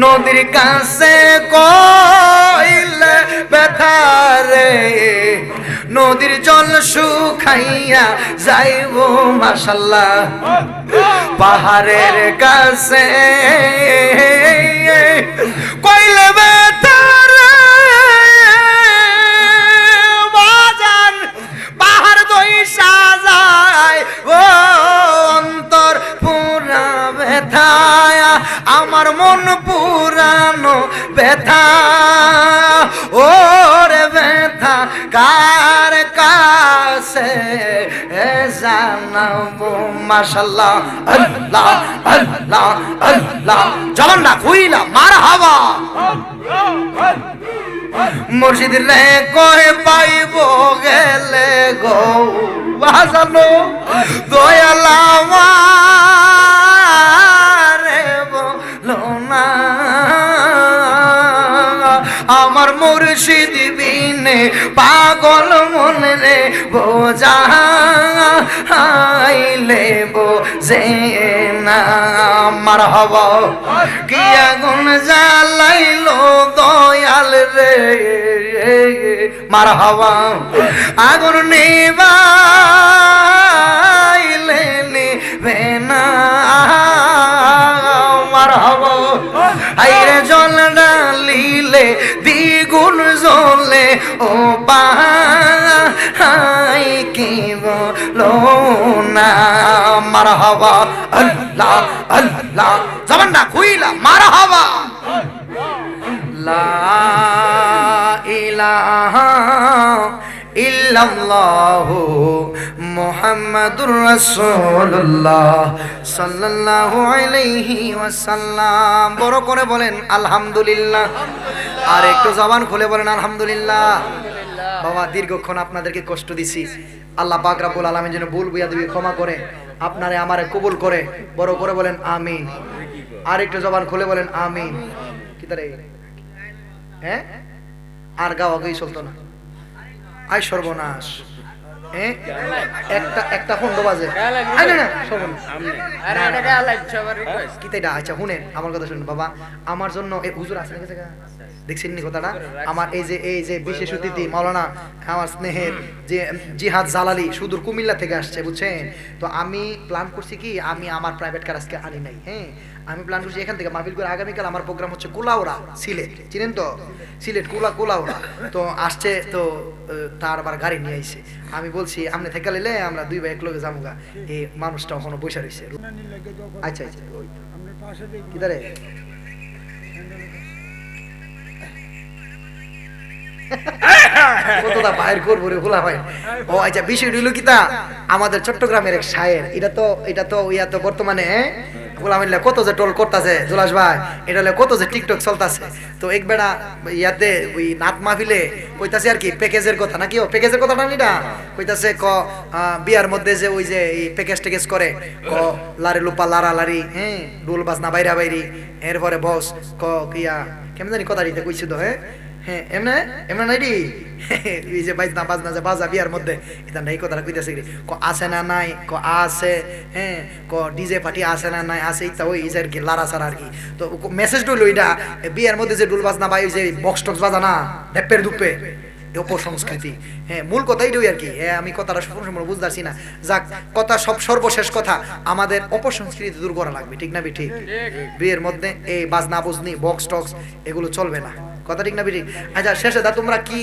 নদীর কাছে কইলে ব্যথা রে, নদীর জল শুকাইয়া যাইব। মাশাআল্লাহ পাহাড়ের কাছে কইলে ব্যথা রে বাজান, পাহাড় দইসা যায় ও অন্তর পুরা ব্যথায়, আমার মন পুরানো ব্যথা, ও রে ব্যথা কার কাছে জানাবো। মাশাআল্লাহ আল্লাহ আল্লাহ আল্লাহ, জবান না খুইলা মারহাবা। মুর্শিদ রে কই পাইব গেলে গো বাজানো, দয়াল আমারে বলো না, আমার মুর্শিদ বিনে পাগল মনে রে বোঝাইলে বোঝে না। মারহাবা কি আগুন জ্বালাইলো দয়াল রে, মারহাবা আগুন নিবাইলে নিবে না। মারহাবা আইরে জল ডালিলে দ্বিগুণ জ্বলে, ও পাই কি বলো না। মারহাবা আল্লাহ আল্লাহ, জবান না খুইলা মারহাবা। লা ইলাহা ইল্লাল্লাহু মুহাম্মাদুর রাসূলুল্লাহ সাল্লাল্লাহু আলাইহি ওয়াসাল্লাম। বড় করে বলেন আলহামদুলিল্লাহ, আর একটু জবান খুলে বলেন আলহামদুলিল্লাহ। বাবা দীর্ঘক্ষণ আপনাদেরকে কষ্ট দিছি, আল্লাহ পাক রব্বুল আলামিন যেন ভুল বুঝা দিবে ক্ষমা করে, আপনারে আমারে কবুল করে। বড় করে বলেন আমিন। আর একটু জবান খুলে বলেন আমিন। কি তারে হ্যাঁ আর গাওয়া গই চলতো না, আই সর্বনাশ। একটা খন্ড বাজে আচ্ছা শুনেন আমার কথা শুনেন বাবা, আমার জন্য হুজুর আছে দেখছেন নি কথাটা, আমার এই যে বিশেষ অতিথি মাওলানা আমার স্নেহের যে জিহাদ জালালি সুদূর কুমিল্লা থেকে আসছে বুঝছেন। তো আমি প্ল্যান করছি কি, আমি আমার প্রাইভেট কার আজকে আনি নাই। হ্যাঁ আমি প্ল্যান করছি এখান থেকে মাহফিল করে আগামীকাল আমার প্রোগ্রাম হচ্ছে কুলাউড়া সিলেট, চিনেন তো সিলেট কুলাউড়া। তো আসছে তো তার আবার গাড়ি নিয়ে আইছে। আমি বলছি আপনি থেকে নিলে আমরা দুই ভাই এক লগে যাবো গা, এই মানুষটা ওখানে বসে রয়েছে। আচ্ছা আচ্ছা কি তারে কতটা বাইর করবো রে ভোলা ভাই। ও আচ্ছা বিষয়টা হলো কি তা আমাদের চট্টগ্রামের এক শায়ের, এটা তো ইয়া তো বর্তমানে গোলাম কত যে টোল করতেছে জুলাস ভাই, এটা কত যে টিকটক চলতেছে। তো এক বেড়া ইয়াতে ওই নাত মাহফিলে কইতাছে আর কি প্যাকেজের কথা নাকি, ও প্যাকেজের কথাটা নিটা কইতাছে ক বিয়ার মধ্যে যে ওই যে এই প্যাকেজ টেকেজ করে ক লারি লুপা লারা লারি, হ্যাঁ ডোল বাজনা বাইরা বাইরি, এরপরে বস ক কিয়া কেমন জানি কথা দিতে কইছি তো। হ্যাঁ হ্যাঁ এমনে এমনে নাই রে এই যে বাজনা বাজনা যে বাজা বিয়ার মধ্যে এটা নাই কথাটা কইতাছে ক আছে না নাই, ক আছে, হ্যাঁ ক ডিজে পার্টি আছে না নাই, আছে ইতা ওই যে আর কি লারা সারা আর কি। তো মেসেজ ডুল ওইটা বিয়ার মধ্যে যে ডুল বাজনা বা ওই যে বক্স টক্স বাজা না ডেপের দুপে অপসংস্কৃতি। হ্যাঁ মূল কথাই রই আর কি। আমি কথাটা সম্পূর্ণ বুঝতে পারছি না, যাক কথা সব সর্বশেষ কথা আমাদের অপসংস্কৃতি দূর করা লাগবে, ঠিক না ঠিক? বিয়ের মধ্যে এই বাজনা বুজনি বক্স টক্স এগুলো চলবে না, কথা ঠিক না ঠিক? আচ্ছা শেষে দা তোমরা কি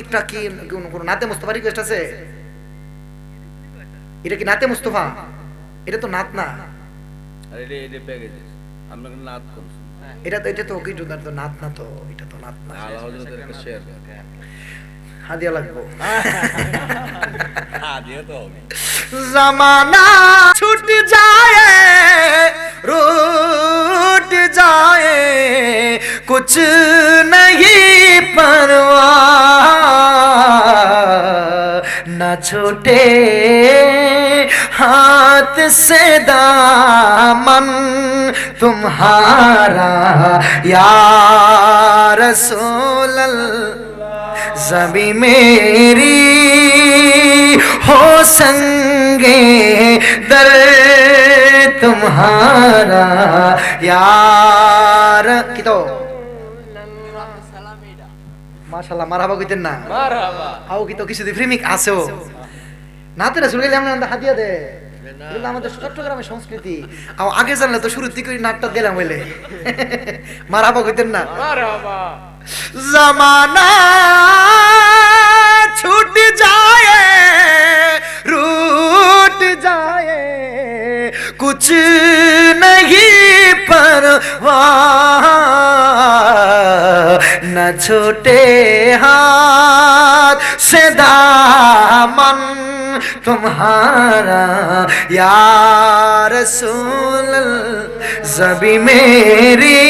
কোনো নাতে মুস্তফা রিকোয়েস্ট আছে? এটা কি নাতে মুস্তফা? এটা তো নাত না, এটা তো কি নাত না, তো এটা তো নাত না, হাদিয়া লাগবো। জমানা ছুট যায় रूठ जाए कुछ नहीं परवाह न छूटे हाथ से दामन तुम्हारा या रसूल ज़बी मेरी हो संगे दर तुम्हारा यार কি তো মাশাআল্লাহ মারহাবা কইতেন না, মারহাবা আও কি তো কিছু দি প্রেমিক আছো নাতে রাসূল গেলে আমরা হাদিয়া দে, এগুলো আমাদের চট্টগ্রামের সংস্কৃতি। আও আগে জানলে তো শুরু থেকে নাটটা দিলাম হইলে মারহাবা কইতেন না, মারহাবা। জমানা छूट जाए रूठ जाए कुछ नहीं परवाह न छोटे हाथ से दामन तुम्हारा या रसूल ज़बी मेरी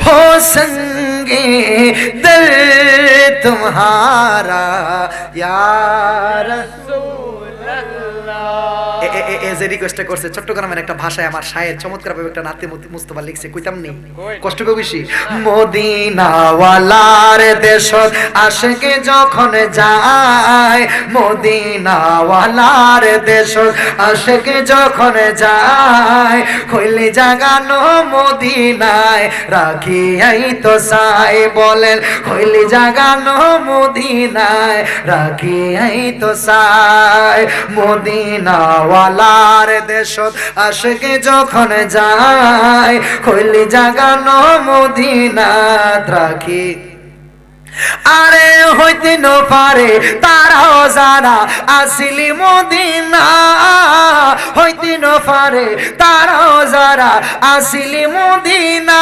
हो संगे दर तुम्हारा या रसूल अल्लाह। যে রিকোয়েস্টটা করছে চট্টগ্রামের একটা ভাষায় আমার শায়ের চমৎকার ভাবে একটা নাতে মুস্তফা লিখছে, কইতাম নি কষ্ট করে বেশি। মদিনা ওয়ালার দেশত আশিকে যখন যায়, মদিনা ওয়ালার দেশত আশিকে যখন যায়, কইলে জাগানো মদিনায় রাখি আই তো সাই, বলেন কইলে জাগানো মদিনায় রাখি আই তো সাই। মদিনা ওয়ালার দেশত আশিকে যখন যায়, কইলি জাগানো মদিনাত রাখি। আরে হইতে ন পারে তারাও জানা আসিলি মদিনা, হইতে ন পারে তারাও যারা আসিলি মদিনা।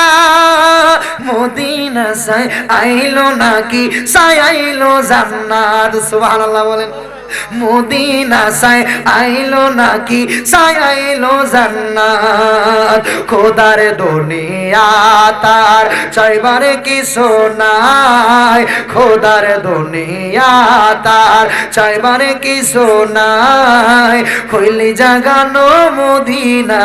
মদিনা সাই আইলো নাকি সাই আইলো জান্নাত, সুবহানাল্লাহ বলেন। মদিনা সাই আইলো নাকি সাই আইলো জান্নাত খোদার দুনিয়া তার চাইবারে কিছু নাই খোদার দুনিয়া তার চাইবারে কিছু নাই হইলি জাগানো মদিনা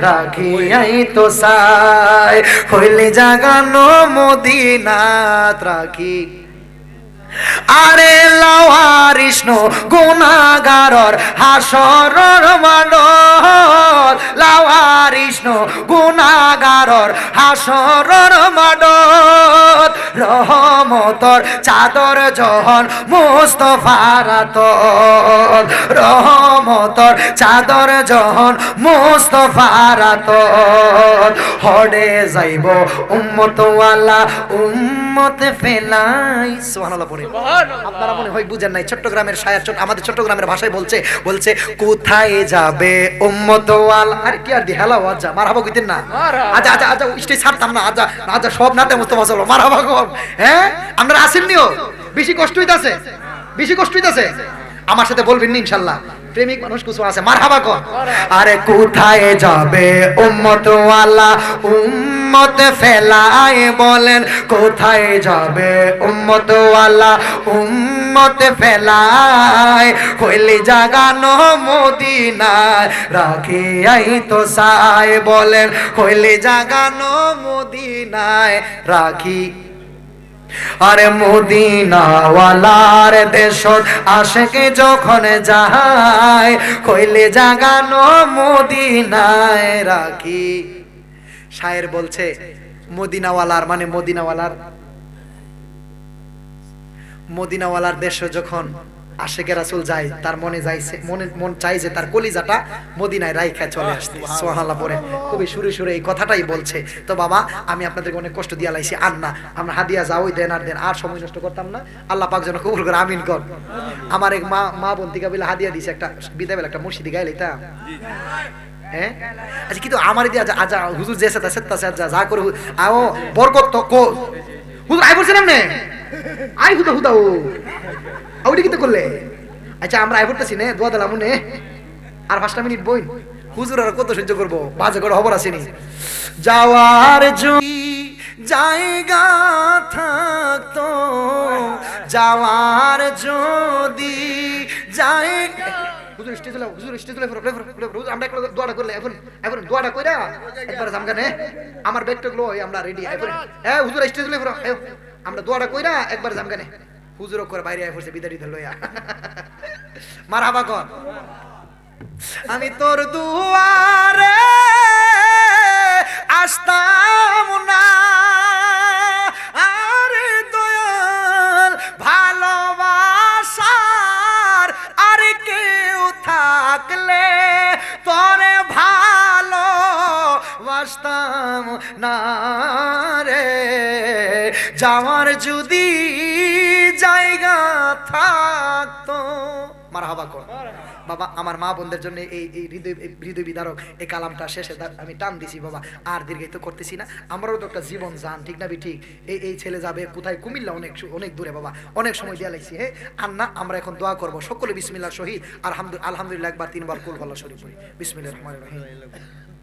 রাখিয়াই তো সাই হইলি জাগানো মদিনা রাখি আরে লাওয়ারিষ্ণ গুনাহগারর হাসরর মাডল লাওয়ারিষ্ণ গুনাহগারর হাসরর মাডল রহমতর চাদর জহন মুস্তাফার আতর রহমতর চাদর জহন মুস্তাফার আতর হড়ে যাইব উম্মত ওয়ালা উম্মত ফেলাই সুবহানাল্লাহ পড়ে আপনারা মনে হয় বুঝেন নাই চট্টগ্রামের শায়ার আমাদের চট্টগ্রামের ভাষায় বলছে কোথায় যাবে উম্মত ওয়ালা আরে কি আর দি হেলা ওয়াজা মারহাবা কইতেন না আজা আজা আজা স্টেজ ছাড়তাম না আজা আজা সব নাতে মুস্তাফা চলো মারহাবা কর হ্যাঁ আপনারা আসেননিও বেশি কষ্ট হইতাছে আমার সাথে বলবেন না ইনশাআল্লাহ প্রেমিক মানুষ কিছু আছে মারহাবা কর আরে কোথায় যাবে উম্মত ওয়ালা উম্মত ফেলায় বলেন কোথায় যাবে উম্মত ওয়ালা উম্মত ফেলায় কইলি জাগানো মদিনায় রাখিয়াই তো সাই বলেন কইলি জাগানো মদিনায় রাখি আরে মদিনাওয়ালার দেশত আশেকে যখন যায় কইলে জাগানো মদিনায় রাখি শায়ের বলছে মদিনাওয়ালার মানে মদিনাওয়ালার দেশ যখন আশেকে রাসূল যায় তার মন চাই যে তার কলিজাটা মদিনায় রাইখা চলে আসতে সুবহানাল্লাহ পড়ে খুবই সুরে এই কথাটাই বলছে তো বাবা আমি আপনাদেরকে অনেক কষ্ট দিয়া লাইছি আর না আমরা হাদিয়া যাওই দেন আর সময় নষ্ট করতাম না আল্লাহ পাক যেন কবুল করে আমিন কর আমার এক মা বন্তিকা বলে হাদিয়া দিছে একটা বিদায় বেলা একটা মুর্শিদি গাইলে তা হ্যাঁ আচ্ছা কিন্তু আমার দিয়ে আজা হুজুর যেছে তা সেত্তা যা করে আও বরকত তো কো হুজুর আই বলছিলাম না আই হুদা ও আউটি কি তো করলে আচ্ছা আমরা আই পড়তেছি না দোয়া দিলাম নে আর 5 মিনিট বই হুজুর আর কত সহ্য করব বাজে করে খবর আসেনি যাওয়ার জায়গা থাকতো যাওয়ার যদি জায়গা হুজুর স্টেজে আমরা একটু দোয়াটা করলে এখন দোয়াটা কইরা একবার জামগানে আমার ব্যাগটা গুলো আমরা রেডি এখন হুজুর স্টেজে আমরা দোয়াটা কইরা একবার জামগানে হুজুর করে বাইরে আয় পড়ছে বিদারি ধর লইয়া মারহাবা কর আমি তোর দুয়ারে আসতাম না আরে দয়াল ভালোবাসার আর কেউ থাকলে তোরে ভালো বাসতাম না রে যাওয়ার যদি জায়গা থাকতো মারহাবা কর বাবা আমার মা বোনদের জন্য এই হৃদয় বিদারক এই কালামটা শেষে আমি টান দিছি বাবা আর দীর্ঘায়িত করতেছি না আমারও তো একটা জীবন জান ঠিক না ঠিক এই ছেলে যাবে কোথায় কুমিল্লা অনেক দূরে বাবা অনেক সময় দিয়া লাগছি হ্যাঁ আর না আমরা এখন দোয়া করবো সকলে বিসমিল্লাহ শহীদ আর আলহামদুলিল্লাহ একবার 3 বার কুল আল্লাহ শরীফ পড়ি বিসমিল্লাহির রহমানির রহিম